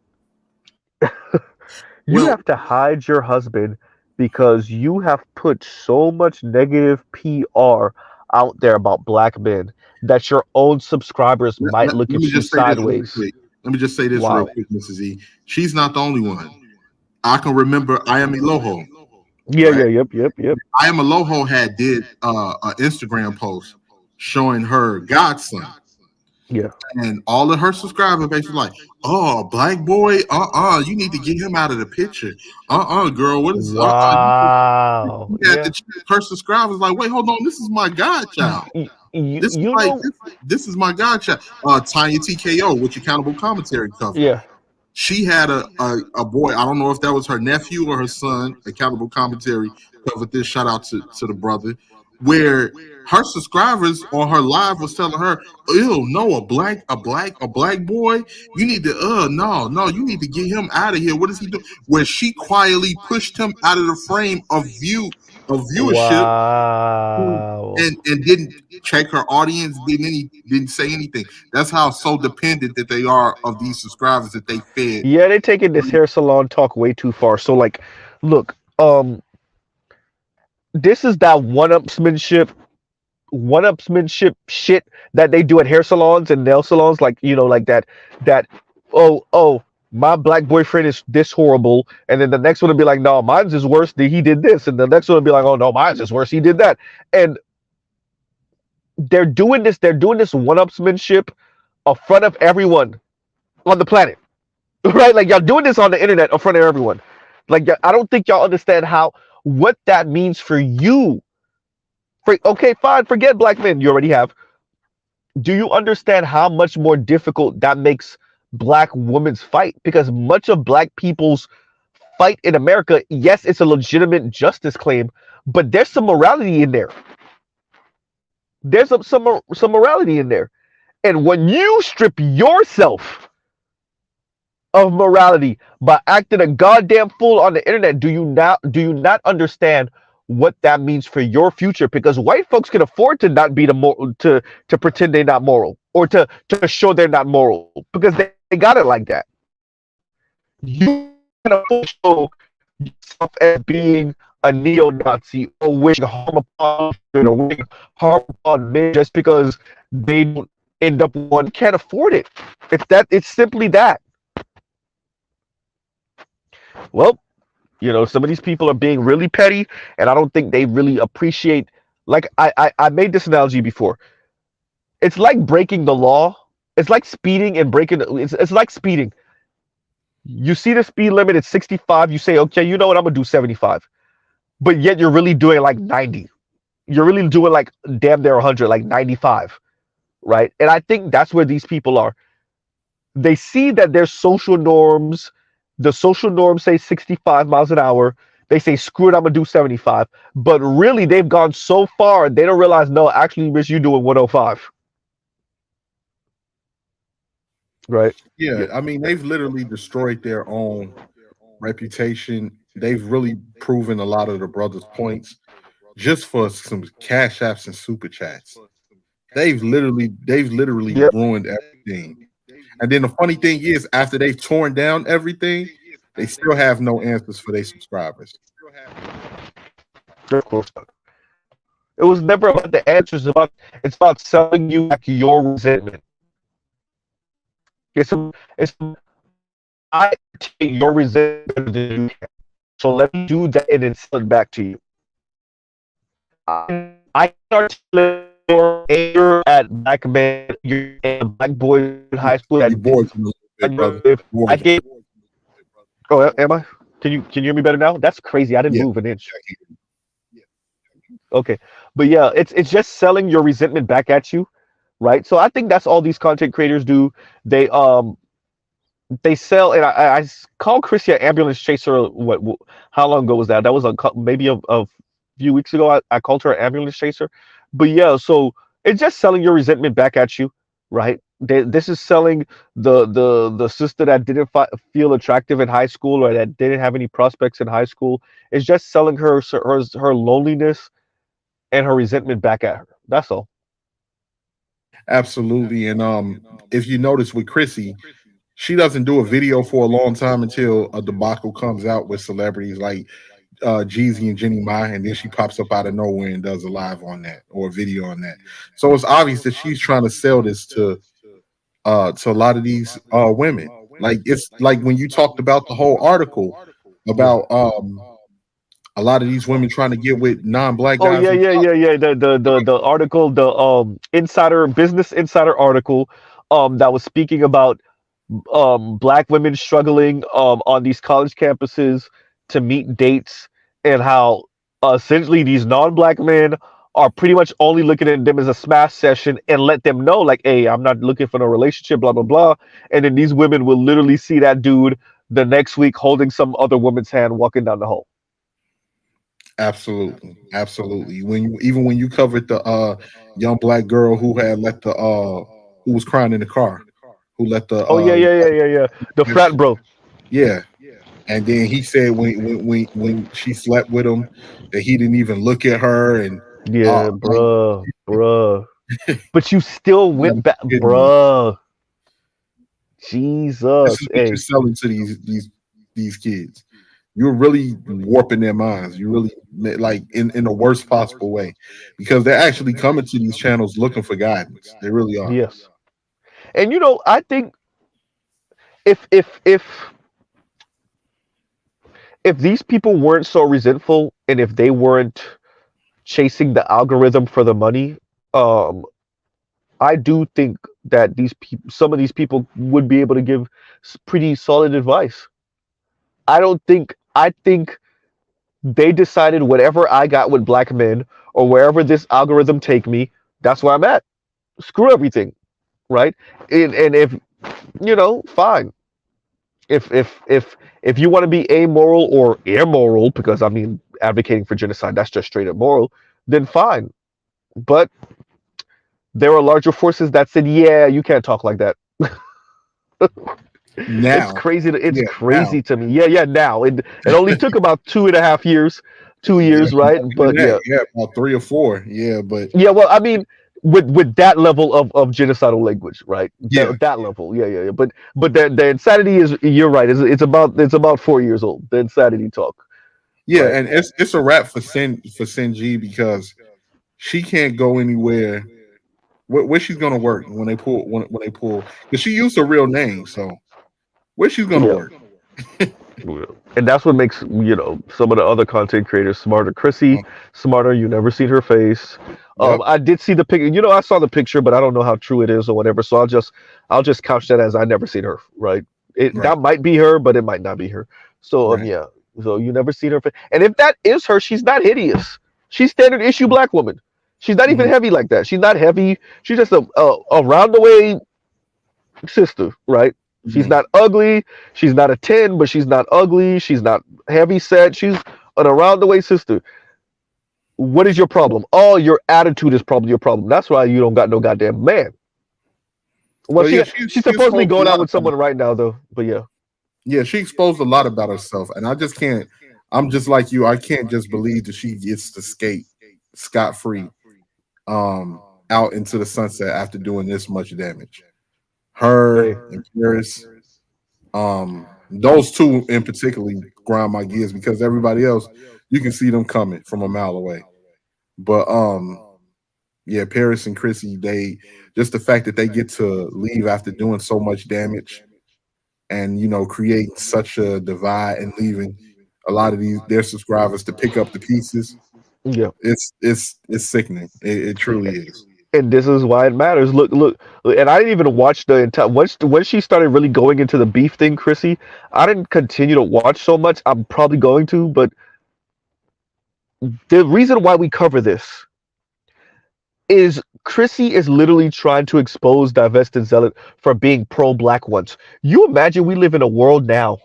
you well, have to hide your husband because you have put so much negative PR out there about black men that your own subscribers might look Let me at you just say this real sideways. quick. Let me just say this real Wow. quick, Mrs. E. She's not the only one. I can remember I am Eloho, Yeah, right? yeah, yep. I am Aloho had did an Instagram post showing her godson, Yeah. and all of her subscribers basically like, "Oh, black boy, you need to get him out of the picture. Girl, what is Wow. you had Yeah. to check her subscribers like, wait, hold on, this is my godchild. This is You like know. this is my godchild. Tanya TKO, which accountable commentary covered. Yeah. She had a boy. I don't know if that was her nephew or her son. Accountable commentary covered this. Shout out to the brother, where her subscribers on her live was telling her, "Ew, no, a black boy. You need to no, you need to get him out of here. What is he doing?" Where she quietly pushed him out of the frame of viewership, Wow. and didn't check her audience, didn't say anything. That's how so dependent that they are of these subscribers that they fed. Yeah, they're taking this hair salon talk way too far. So like, look, this is that one-upsmanship shit that they do at hair salons and nail salons, like like that. Oh, my black boyfriend is this horrible, and then the next one will be like, no, mine's is worse. He did this, and the next one will be like, oh no, mine's is worse. He did that, and they're doing this. They're doing this one-upsmanship in front of everyone on the planet, right? Like y'all doing this on the internet in front of everyone. Like I don't think y'all understand how what that means for you. Okay, fine, forget black men. You already have. Do you understand how much more difficult that makes black women's fight? Because much of black people's fight in America, yes, it's a legitimate justice claim, but there's some morality in there. There's some morality in there. And when you strip yourself of morality by acting a goddamn fool on the internet, do you not understand what that means for your future? Because white folks can afford to not be the moral to pretend they're not moral or to show they're not moral because they got it like that. You can afford to show yourself as being a neo-Nazi or wishing harm upon children or wishing harm upon men just because they don't end up one can't afford it. It's simply that. Well, some of these people are being really petty, and I don't think they really appreciate. Like I made this analogy before. It's like breaking the law. It's like speeding and breaking. It's like speeding. You see the speed limit at 65. You say, okay, you know what? I'm gonna do 75. But yet you're really doing like 90. You're really doing like damn near 100, like 95, right? And I think that's where these people are. They see that their social norms, the social norms say 65 miles an hour. They say, screw it, I'm gonna do 75. But really, they've gone so far, they don't realize, no, actually, Rich, you're doing 105. Right? Yeah, Yeah. I mean they've literally destroyed their own reputation. They've really proven a lot of the brothers' points just for some cash apps and super chats. They've literally Yep. ruined everything. And then the funny thing is, after they've torn down everything, they still have no answers for their subscribers. Of course. It was never about the answers. It's about selling you back your resentment. It's I take your resentment better than you can. So let me do that and then sell it back to you. I can articulate your anger at black men, your and black boys in high school You that bored didn't me a little bit, on your brother. live. I Bored. gave. Oh, am I? Can you hear me better now? That's crazy. I didn't Yeah. move an inch. Okay, but yeah, it's just selling your resentment back at you, right? So I think that's all these content creators do. They sell, and I called Chrissy an ambulance chaser. How long ago was that? That was maybe a few weeks ago. I called her an ambulance chaser, but yeah, so it's just selling your resentment back at you, right? This is selling the sister that didn't feel attractive in high school or that didn't have any prospects in high school. It's just selling her loneliness and her resentment back at her. That's all. Absolutely. And if you notice with Chrissy, she doesn't do a video for a long time until a debacle comes out with celebrities. Like Jeezy and Jenny Mai, and then she pops up out of nowhere and does a live on that or a video on that. So it's obvious that she's trying to sell this to a lot of these women. Like it's like when you talked about the whole article Yeah. about a lot of these women trying to get with non-black Oh guys yeah, from yeah, yeah, yeah. The article, the insider business insider article, that was speaking about black women struggling on these college campuses to meet dates, and how essentially these non-black men are pretty much only looking at them as a smash session, and let them know like, hey, I'm not looking for no relationship, blah blah blah. And then these women will literally see that dude the next week holding some other woman's hand walking down the hall. Absolutely, absolutely. When you even when you covered the young black girl who had let the who was crying in the car, who let the Oh yeah, yeah, yeah, yeah, yeah. The frat bro. yeah, and then he said when she slept with him that he didn't even look at her and Yeah, like bruh, bruh. But you still you gotta went be back, kidding me. bruh. This Jesus, is what you're hey, selling to these kids. You're really warping their minds. You really like in the worst possible way because they're actually coming to these channels looking for guidance. They really are. yes. And I think if these people weren't so resentful, and if they weren't chasing the algorithm for the money, um, I do think that some of these people would be able to give pretty solid advice. I think they decided whatever I got with black men, or wherever this algorithm take me, that's where I'm at. Screw everything, right? And if fine. If you want to be amoral or immoral, because I mean advocating for genocide, that's just straight up moral, then fine. But there are larger forces that said, yeah, you can't talk like that. It's Now, crazy. It's yeah, now, crazy to me. Yeah, yeah. Now it only took about 2.5 years, 2 years, right? longer than But that, yeah, yeah, about 3 or 4, yeah, but yeah. Well, I mean, with that level of genocidal language, right? yeah, That level, yeah, yeah, yeah. But the insanity is, you're right. It's about 4 years old. The insanity talk, yeah, right? and it's a wrap for Sin G because she can't go anywhere. Where she's gonna work when they pull because she used a real name, so where she's gonna Yeah. work? Yeah. And that's what makes some of the other content creators smarter. Chrissy, smarter. You never seen her face. Yep, I did see the picture. I saw the picture, but I don't know how true it is or whatever. So I'll just couch that as I never seen her. Right? right. That might be her, but it might not be her. So Right. yeah. So you never seen her face. And if that is her, she's not hideous. She's standard issue black woman. She's not even Mhm, heavy like that. She's not heavy. She's just a round the way sister, right? She's mhm. not ugly. She's not a 10, but she's not ugly. She's not heavy set. She's an around the way sister. What is your problem? Oh, your attitude is probably your problem. That's why you don't got no goddamn man. Well, Well, she yeah, she's she supposedly exposed a going lot out with about someone right now though. But yeah, yeah, she exposed a lot about herself, and I just can't. I'm just like you. I can't just believe that she gets to skate scot free um out into the sunset after doing this much damage. Her hey, and Paris, those two in particularly grind my gears because everybody else you can see them coming from a mile away. But yeah, Paris and Chrissy, they just the fact that they get to leave after doing so much damage and creating such a divide and leaving a lot of these their subscribers to pick up the pieces. yeah. It's sickening. It truly is. And this is why it matters. Look, and I didn't even watch the entire. Once she started really going into the beef thing, Chrissy, I didn't continue to watch so much. I'm probably going to, but the reason why we cover this is Chrissy is literally trying to expose divested zealot for being pro-black ones. You imagine we live in a world now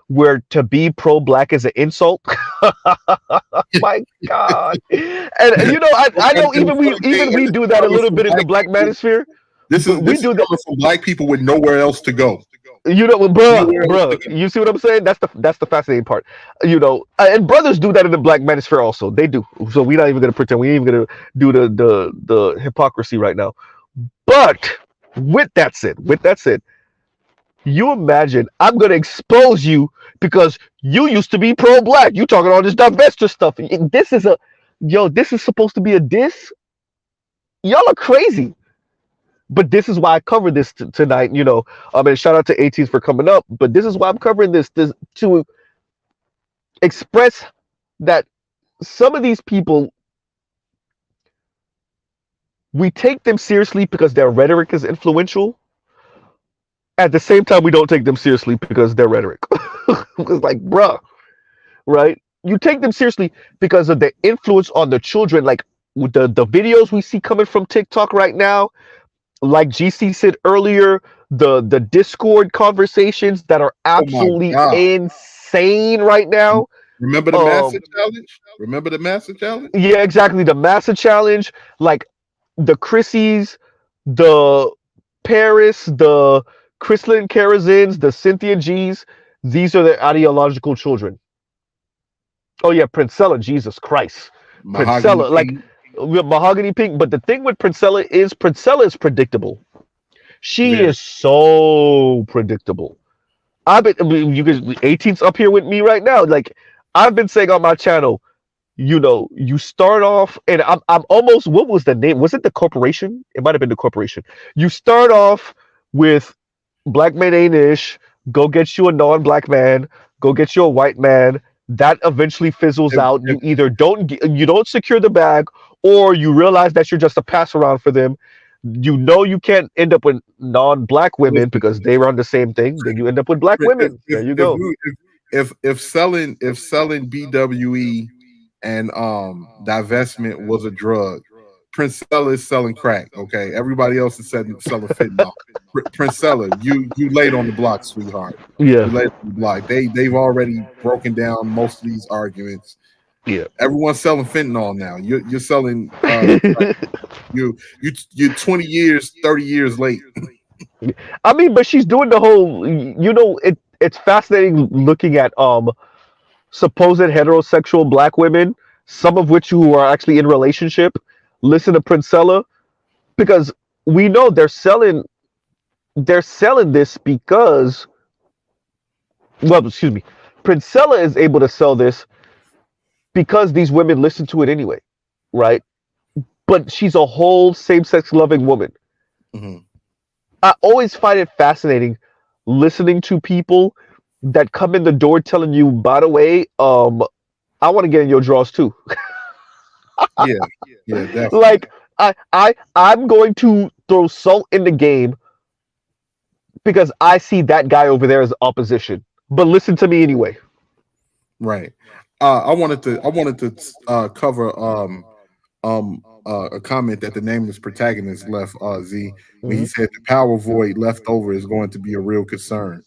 where to be pro-black is an insult? My God! And I know And it's even we this do is that a coming little from bit in the black black people. manosphere. This is We this is do that. coming from black people with nowhere else to go. Bruh, Nowhere else to bruh. go. You see what I'm saying? That's the fascinating part. And brothers do that in the black manosphere also. They do. So we're not even gonna pretend. We ain't even gonna do the hypocrisy right now. But with that said, You imagine I'm gonna expose you because you used to be pro-black. You talking all this divestiture stuff. This is a yo. This is supposed to be a diss. Y'all are crazy. But this is why I covered this tonight. I mean, shout out to ATs for coming up. But this is why I'm covering this to express that some of these people, we take them seriously because their rhetoric is influential. At the same time, we don't take them seriously because their rhetoric. It's like, bruh, right? You take them seriously because of their influence on the children. Like with the videos we see coming from TikTok right now, like GC said earlier, the Discord conversations that are Oh my absolutely God. insane right now. Remember the Um, massive challenge? Remember the massive challenge? yeah, exactly. The Massa Challenge, like the Chrissies, the Paris, the Chrislyn Karazins, the Cynthia G's. These are their ideological children. Oh yeah, Princella, Jesus Christ, Mahogany Princella, like King. with Mahogany Pink. But the thing with Princella is predictable. She Very. is so predictable. I mean, you guys, 18's up here with me right now. Like I've been saying on my channel, you start off, and I'm almost. What was the name? Was it the corporation? It might have been the corporation. You start off with black men ain't ish. Go get you a non-black man. Go get you a white man. That eventually fizzles If, out. if, You don't secure the bag, or you realize that you're just a pass around for them. You can't end up with non-black women listen, because they run the same thing. Then you end up with black if women. There if you if go. we if selling BWE and divestment was a drug, Princella is selling crack. Okay, everybody else is selling fentanyl. Princella, you laid on the block, sweetheart. Yeah, You laid on the block. They've already broken down most of these arguments. yeah. Everyone's selling fentanyl now. You're selling you're 20 years, 30 years late. I mean, but she's doing the whole. It's fascinating looking at supposed heterosexual black women, some of which who are actually in relationship, listen to Princella because we know they're selling this because, well, excuse me, Princella is able to sell this because these women listen to it anyway, right? But she's a whole same-sex loving woman. Mhm. I always find it fascinating listening to people that come in the door telling you, by the way, I want to get in your drawers too. Yeah, yeah, definitely. Like I'm going to throw salt in the game because I see that guy over there as opposition. But listen to me anyway. Right. I wanted to cover a comment that the nameless protagonist left, Z, when he Hmm. said the power void left over is going to be a real concern.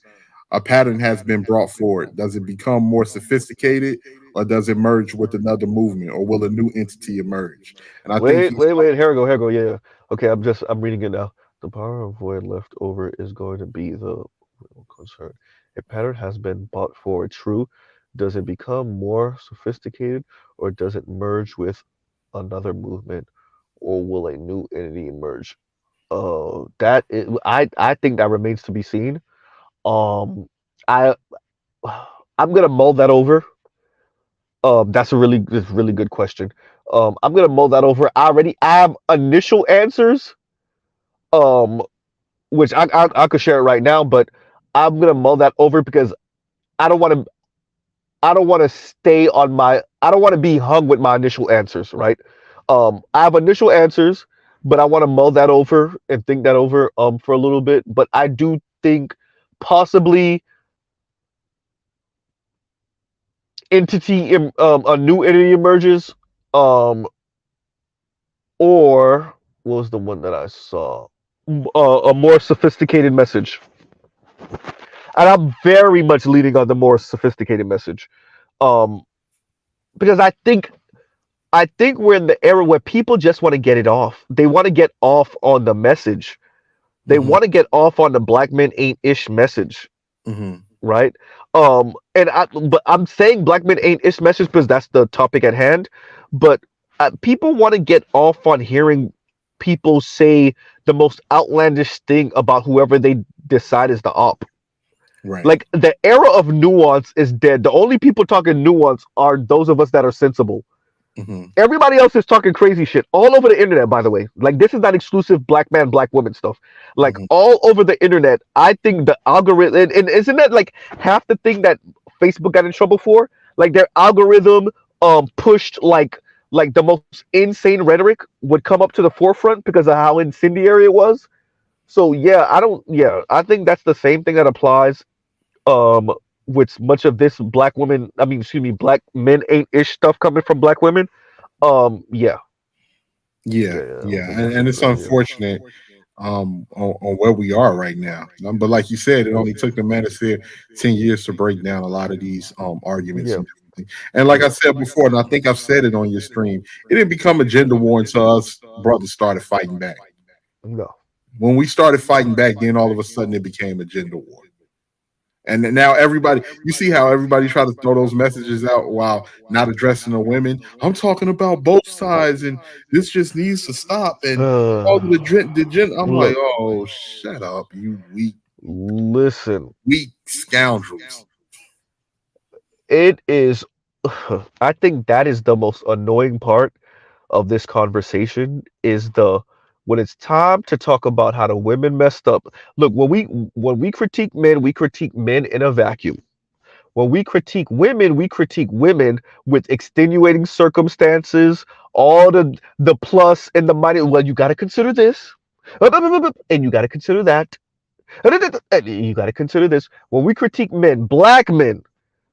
A pattern has been brought forward. Does it become more sophisticated, or does it merge with another movement, or will a new entity emerge? And I think Wait, he's wait, wait. Here we go. Yeah, yeah. Okay, I'm reading it now. The power of void left over is going to be the real concern. A pattern has been brought forward. True. Does it become more sophisticated, or does it merge with another movement, or will a new entity emerge? I think that remains to be seen. Um, I I'm gonna mull that over. That's a really good question. I'm gonna mull that over. I have initial answers. Um, which I could share it right now, but I'm gonna mull that over because I don't want to. I don't want to stay on my. I don't want to be hung with my initial answers. Right. I have initial answers, but I want to mull that over and think that over. For a little bit, but I do think possibly a new entity emerges. Or what was the one that I saw? A more sophisticated message, and I'm very much leaning on the more sophisticated message, um, because I think we're in the era where people just want to get it off. They want to get off on the message. They Mhm, want to get off on the black men ain't ish message, mhm. right? But I'm saying black men ain't ish message because that's the topic at hand. But people want to get off on hearing people say the most outlandish thing about whoever they decide is the op. Right. Like the era of nuance is dead. The only people talking nuance are those of us that are sensible. Hmm. Everybody else is talking crazy shit all over the internet, by the way. Like, this is not exclusive black man, black woman stuff. Like, Hmm. all over the internet, I think the algorithm, and isn't that like half the thing that Facebook got in trouble for? Like, their algorithm pushed like the most insane rhetoric would come up to the forefront because of how incendiary it was. So yeah, I think that's the same thing that applies um with much of this black women, I mean, excuse me, black men ain't ish stuff coming from black women. Yeah, Yeah, yeah, I don't yeah, think that's and a it's good idea. unfortunate on where we are right now. But like you said, it only took the manosphere 10 years to break down a lot of these arguments Yeah, and different things. And like I yeah. said before, and I think I've said it on your stream, it didn't become a gender war until us brothers started fighting back. No. When we started fighting back, then all of a sudden it became a gender war. And then now everybody, you see how everybody try to throw those messages out while not addressing the women. I'm talking about both sides, and this just needs to stop. And all of I'm like, Look, oh, shut up, you weak, listen. weak scoundrels. It is. I think that is the most annoying part of this conversation is the when it's time to talk about how the women messed up. Look, when we critique men in a vacuum. When we critique women with extenuating circumstances, all the plus and the minus. Well, you got to consider this, and you got to consider that, and you got to consider this. When we critique men, black men,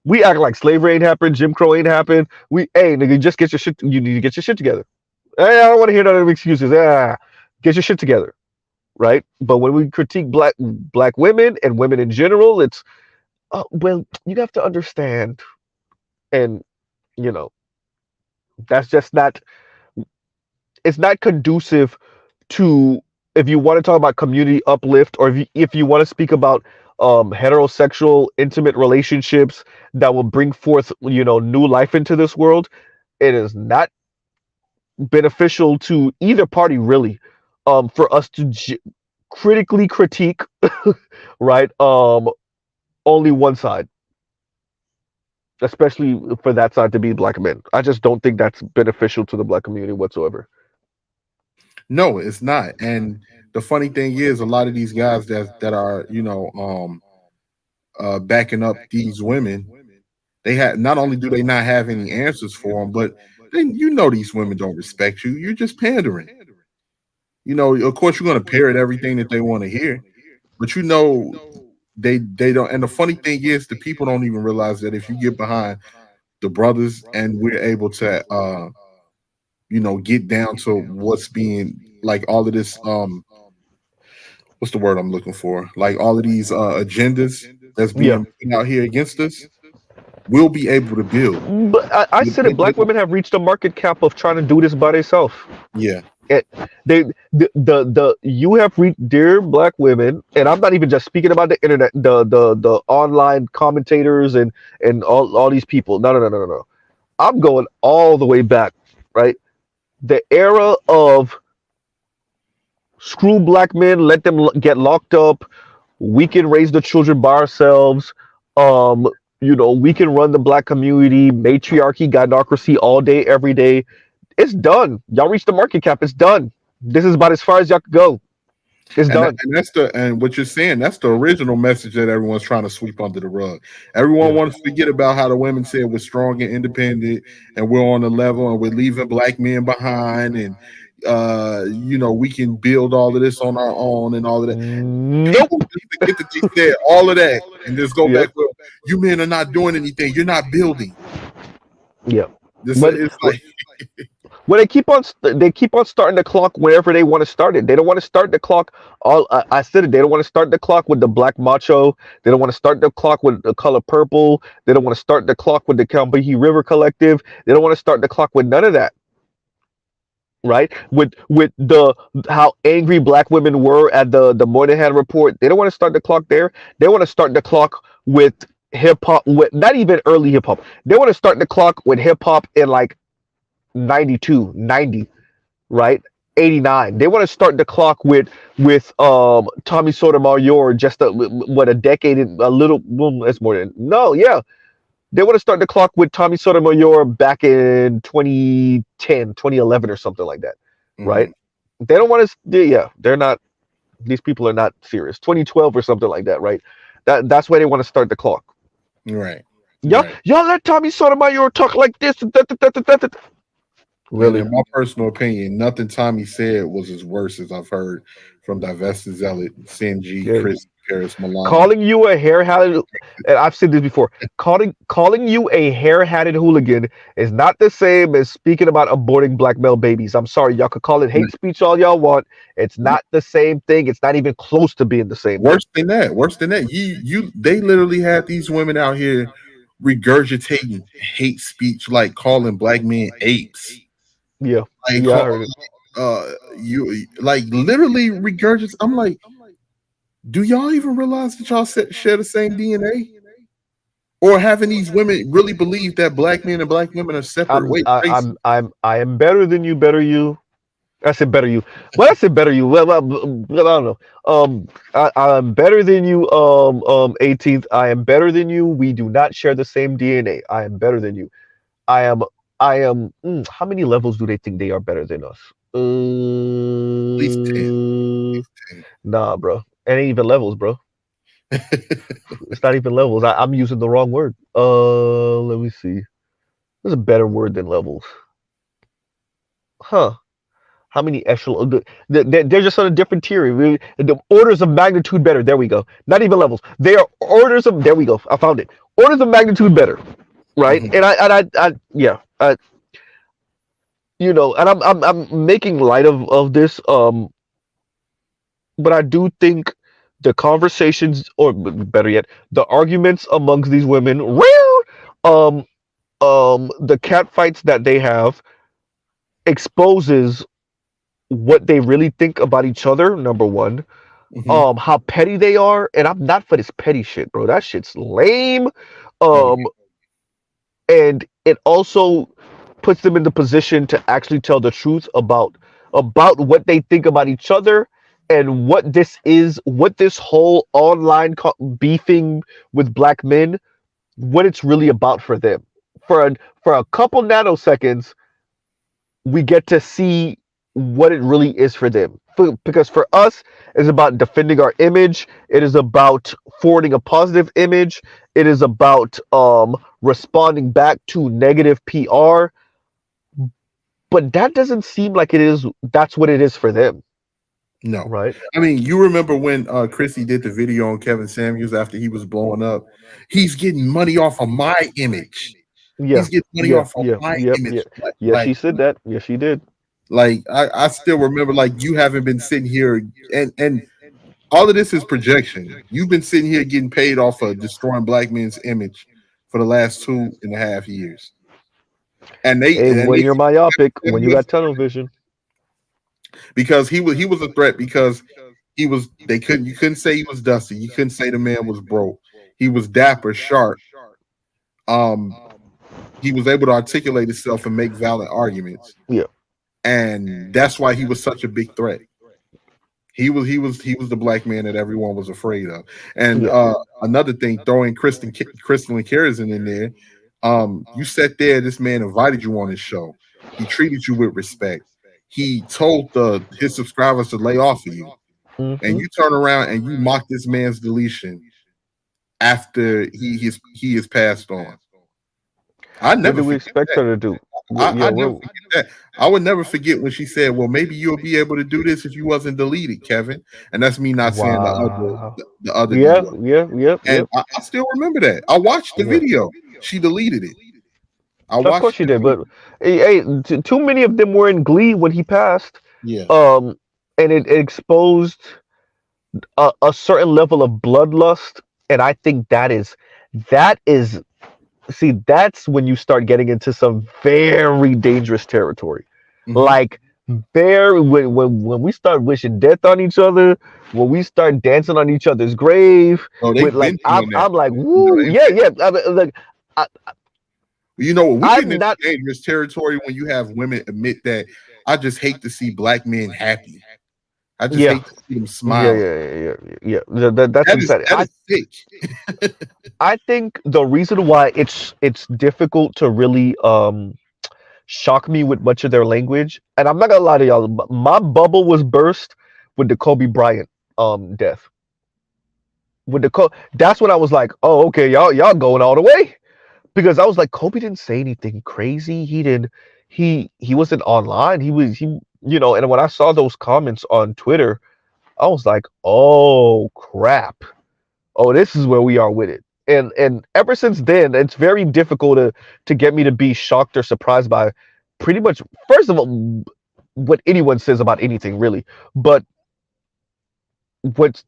we act like slavery ain't happened, Jim Crow ain't happened. Hey, nigga, just get your shit. You need to get your shit together. Hey, I don't want to hear none of the excuses. Get your shit together, right? But when we critique black women and women in general, it's well, you have to understand, and you know, that's just not. It's not conducive to if you want to talk about community uplift, or if you want to speak about heterosexual intimate relationships that will bring forth new life into this world. It is not beneficial to either party, really, for us to critically critique, right, only one side, especially for that side to be black men. I just don't think that's beneficial to the black community whatsoever. No, it's not. And the funny thing is, a lot of these guys that are backing up these women, they have not only do they not have any answers for them, but then these women don't respect you. You're just pandering. Of course, you're going to parrot everything that they want to hear, but they don't. And the funny thing is, the people don't even realize that if you get behind the brothers and we're able to, get down to what's being like all of this, what's the word I'm looking for? Like all of these agendas that's Yeah. being put out here against us, we'll be able to build. But I said it. Black women have reached a market cap of trying to do this by themselves. Yeah. It, they, you have reached, dear black women, and I'm not even just speaking about the internet, the online commentators and all these people. No, no, no, no, no, no. I'm going all the way back, right? The era of screw black men, let them get locked up. We can raise the children by ourselves. Um, we can run the black community, matriarchy, gynocracy all day, every day. It's done. Y'all reached the market cap. It's done. This is about as far as y'all could go. It's done. And what you're saying, that's the original message that everyone's trying to sweep under the rug. Everyone Yeah. wants to forget about how the women said we're strong and independent and we're on the level and we're leaving black men behind and we can build all of this on our own and all of that. People Nope. just forget that they said all of that and just go back Yep. with you men are not doing anything. You're not building. Yep. This But it's like when they keep on starting the clock wherever they want to start it. They don't want to start the clock. I said it. They don't want to start the clock with the black macho. They don't want to start the clock with the color purple. They don't want to start the clock with the Combahee River Collective. They don't want to start the clock with none of that. Right? With the how angry black women were at the Moynihan report. They don't want to start the clock there. They want to start the clock with hip hop. With not even early hip hop. They want to start the clock with hip hop in like 92, 90, right? '89. They want to start the clock with Tommy Sotomayor just a decade, a little. Well, that's more than no, yeah. They want to start the clock with Tommy Sotomayor back in 2010, 2011, or something like that, right? Mhm. They don't want to. Yeah, they're not. These people are not serious. 2012 or something like that, right? That's why they want to start the clock. Right. Right. Y'all let Tommy Sotomayor talk like this. And Really? in my personal opinion, nothing Tommy said was as worse as I've heard from divested zealot, Sinji, Yeah. Chris, Paris, Milan. Calling you a hair-hatted, and I've said this before. Calling you a hair-hatted hooligan is not the same as speaking about aborting black male babies. I'm sorry, y'all could call it hate speech all y'all want. It's not the same thing. It's not even close to being the same thing. Worse than that. Worse than that. They literally had these women out here regurgitating hate speech, like calling black men apes. Yeah, Like yeah, I heard it. you like literally regurgitate. I'm like, do y'all even realize that y'all share the same DNA? Or having these women really believe that black men and black women are separate? Wait, races. I am better than you. Better you. I said better you. Well, I said better you. Well, I don't know. I'm better than you. 18th. I am better than you. We do not share the same DNA. I am better than you. I am. I am. How many levels do they think they are better than us? At least 10. At least 10. Nah, bro. It ain't even levels, bro. It's not even levels. I'm using the wrong word. Let me see. There's a better word than levels. Huh. How many echelon? They're just on a different tier. The orders of magnitude better. There we go. Not even levels. They are orders of. There we go. I found it. Orders of magnitude better, right? Mhm. And I yeah. And I'm making light of this. But I do think the conversations, or better yet, the arguments amongst these women, um, the cat fights that they have exposes what they really think about each other. Number one, Mhm. how petty they are, and I'm not for this petty shit, bro. That shit's lame. Oh, Um, and it also puts them in the position to actually tell the truth about what they think about each other and what this whole online beefing with black men, what it's really about for them. For a couple nanoseconds, we get to see what it really is for them. Because for us, it's about defending our image. It is about forwarding a positive image. It is about responding back to negative PR. But that doesn't seem like it is. That's what it is for them, no. right? I mean, you remember when Chrissy did the video on Kevin Samuels after he was blowing up? He's getting money off of my image. Yeah, He's getting money yeah, off of yeah, my yeah, yeah. image. Yeah, she said that. Yeah, she did. Like I still remember, like, you haven't been sitting here, and all of this is projection. You've been sitting here getting paid off of destroying black men's image for the last 2.5 years. And they Hey, and when they you're myopic, when you got tunnel vision. because he was a threat, because he was they couldn't you couldn't say he was dusty. You couldn't say the man was broke. He was dapper, sharp. Um he was able to articulate himself and make valid arguments. Yeah, And that's why he was such a big threat. He was the black man that everyone was afraid of. And yeah, another thing, throwing Crystal and Kerrison in there. You sat there. This man invited you on his show. He treated you with respect. He told his subscribers to lay off of you, and hmm you turn around and you mock this man's deletion after he is passed on. I What never do we forget expect that. her to do? Yeah, I never well, forget that. I would never forget when she said, "Well, maybe you'll be able to do this if you wasn't deleted, Kevin." And that's me not saying wow. the other Yeah, D-Lo. yeah, yep, And yep, I still remember that. I watched the yeah. video. She deleted it. I Of course watched she the did, video. but too many of them were in glee when he passed. Yeah. Um, and it exposed a certain level of bloodlust, and I think that is that's when you start getting into some very dangerous territory. Mm-hmm. Like very when we start wishing death on each other, when we start dancing on each other's grave, Oh, with they've like been doing that. I'm like No, woo yeah yeah like I, we getting I'm into not dangerous territory when you have women admit that I just hate to see black men happy. I just Yeah, hate to see them yeah, smiling. yeah, yeah, yeah. Yeah. That's exactly. That is sick. I think the reason why it's difficult to really shock me with much of their language, and I'm not gonna lie to y'all, my bubble was burst with the Kobe Bryant death. With that's when I was like, oh, okay, y'all going all the way, because I was like, Kobe didn't say anything crazy. He didn't. He wasn't online. And when I saw those comments on Twitter, I was like, oh crap. Oh, this is where we are with it. And ever since then, it's very difficult to get me to be shocked or surprised by pretty much, first of all, what anyone says about anything really, but what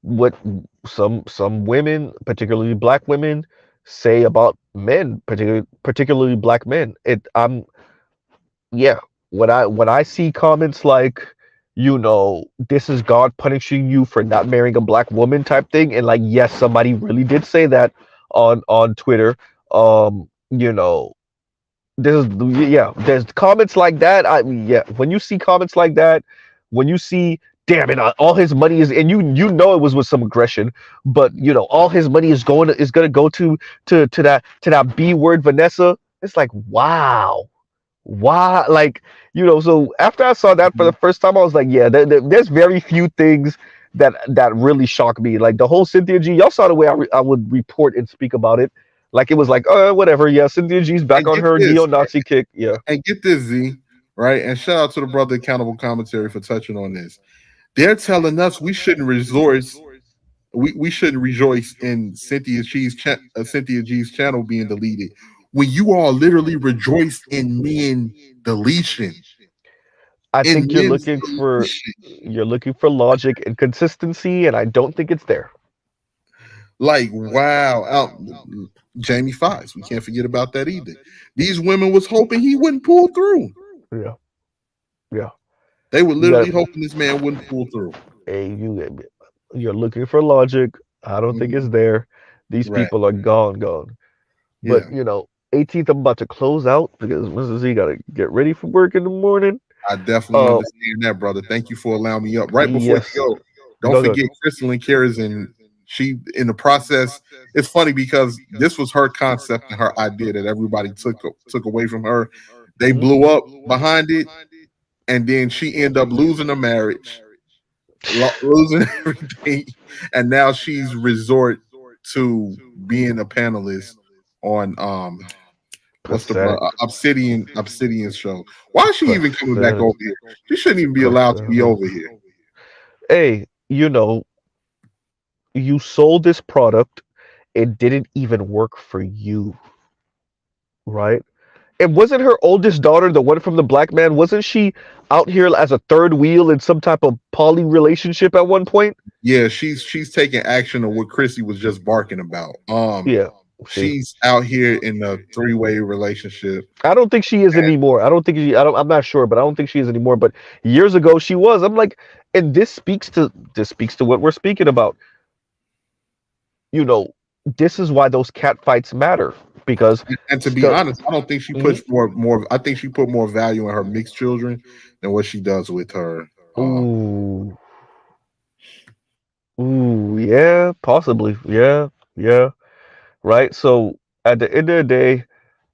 some women, particularly black women, say about men, particularly black men. Yeah, when I see comments like, this is God punishing you for not marrying a black woman type thing, and like, yes, somebody really did say that on Twitter. Um, you know, there's yeah, there's comments like that. Yeah, when you see comments like that, when you see, damn it, all his money is, and you know it was with some aggression, but all his money is gonna go to that B word Vanessa. It's like, wow. Why? Like, so after I saw that for the first time, I was like, yeah, there's very few things that really shock me. Like the whole Cynthia G, y'all saw the way I would report and speak about it. Like it was like, whatever. Yeah, Cynthia G's back And on get her this, neo-Nazi kick. Yeah. and get this, Z, right? And shout out to the brother Accountable Commentary for touching on this. They're telling us we shouldn't we shouldn't rejoice in Cynthia G's channel being deleted when you all literally rejoice in men deletion. I In think men's deletion. you're looking for logic and consistency, and I don't think it's there. Like, wow. Jamie Foxx, we can't forget about that either. These women was hoping he wouldn't pull through. Yeah, yeah. They were You got literally hoping this man wouldn't pull through. a you're looking for logic. I don't think it's Mhm. there. These Right. people are gone. But Yeah. 18th, I'm about to close out because Mrs. Z got to get ready for work in the morning. I definitely Uh, understand that, brother. Thank you for allowing me up. Right before you yes, go, don't go. forget Crystal and Kara's, and she in the process. It's funny because this was her concept and her idea that everybody took away from her. They Mhm. blew up behind it, and then she ended up losing a marriage, losing everything, and now she's resort to being a panelist on what's the Pathetic, Obsidian's show. Why is she even coming back pathetic, over here? She shouldn't even be allowed to be pathetic. over here. Hey, you sold this product. It didn't even work for you, right? And wasn't her oldest daughter, the one from the black man, wasn't she out here as a third wheel in some type of poly relationship at one point? Yeah, she's taking action on what Chrissy was just barking about. Yeah. See, She's out here in a three-way relationship. I don't think she is anymore. I don't think she. I don't. I'm not sure, but I don't think she is anymore. But years ago, she was. I'm like, and this speaks to what we're speaking about. You know, this is why those cat fights matter because And to be stuff. honest, I don't think she Mhm. puts more. I think she put more value in her mixed children than what she does with her. Ooh, ooh, yeah, possibly, yeah, yeah, right. So at the end of the day,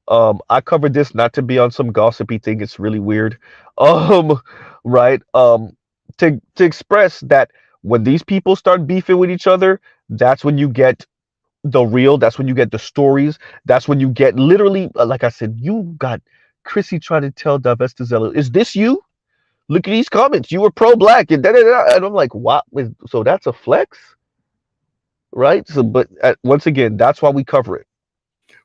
I covered this not to be on some gossipy thing. It's really weird. Um, right. To express that when these people start beefing with each other, that's when you get the real. That's when you get the stories. That's when you get literally, like I said, you got Chrissy trying to tell Divestizella, is this you? Look at these comments. You were pro-black and da da da. And I'm like, wow. So that's a flex, right? So, but once again, that's why we cover it,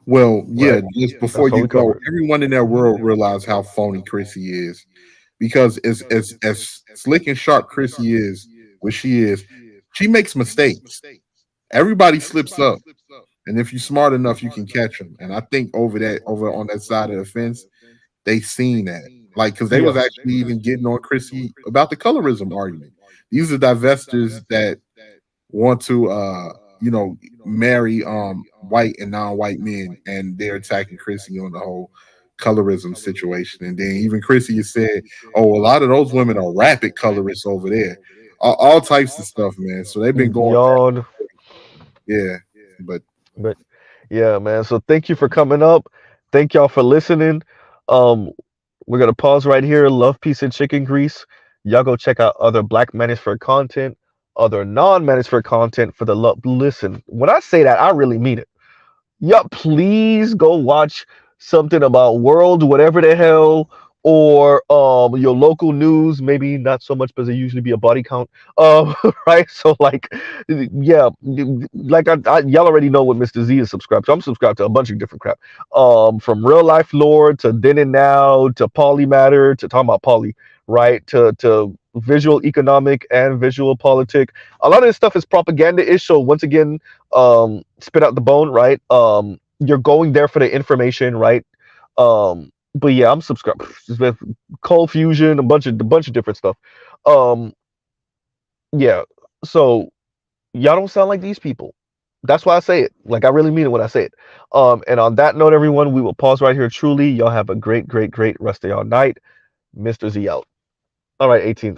Well, yeah, right? just before That's why you we go, cover it. everyone in that world realize how phony Chrissy is. Because as slick and sharp Chrissy is, what she makes mistakes. Everybody slips up. And if you're smart enough, you can catch them. And I think over on that side of the fence, they seen that. Like, because they Yeah. was actually even getting on Chrissy about the colorism argument. These are divestors that want to marry white and non-white men, and they're attacking Chrissy on the whole colorism situation. And then even Chrissy has said, oh, a lot of those women are rapid colorists over there. All types of stuff, man. So they've been going back. Yawn. Yeah. But But yeah, man. So thank you for coming up. Thank y'all for listening. Um, we're gonna pause right here. Love, peace, and chicken grease. Y'all go check out other Black Manosphere content, other non-Manosphere content for the love. Listen, when I say that, I really mean it. Yeah, please go watch something about world, whatever the hell, or your local news. Maybe not so much because there usually be a body count. Right. So like, yeah, like y'all already know what Mr. Z is subscribed to. I'm subscribed to a bunch of different crap. From real life lore to then and now to polymatter to talking about poly, right? To visual economic and visual politic. A lot of this stuff is propaganda-ish. So once again, spit out the bone, right? You're going there for the information, right? But yeah, I'm subscribed with cold fusion, a bunch of different stuff. um yeah, so y'all don't sound like these people. That's why I say it, like I really mean it when I say it. And on that note, everyone, we will pause right here. Truly, y'all have a great rest of y'all night. Mr. Z out. All right, 18th.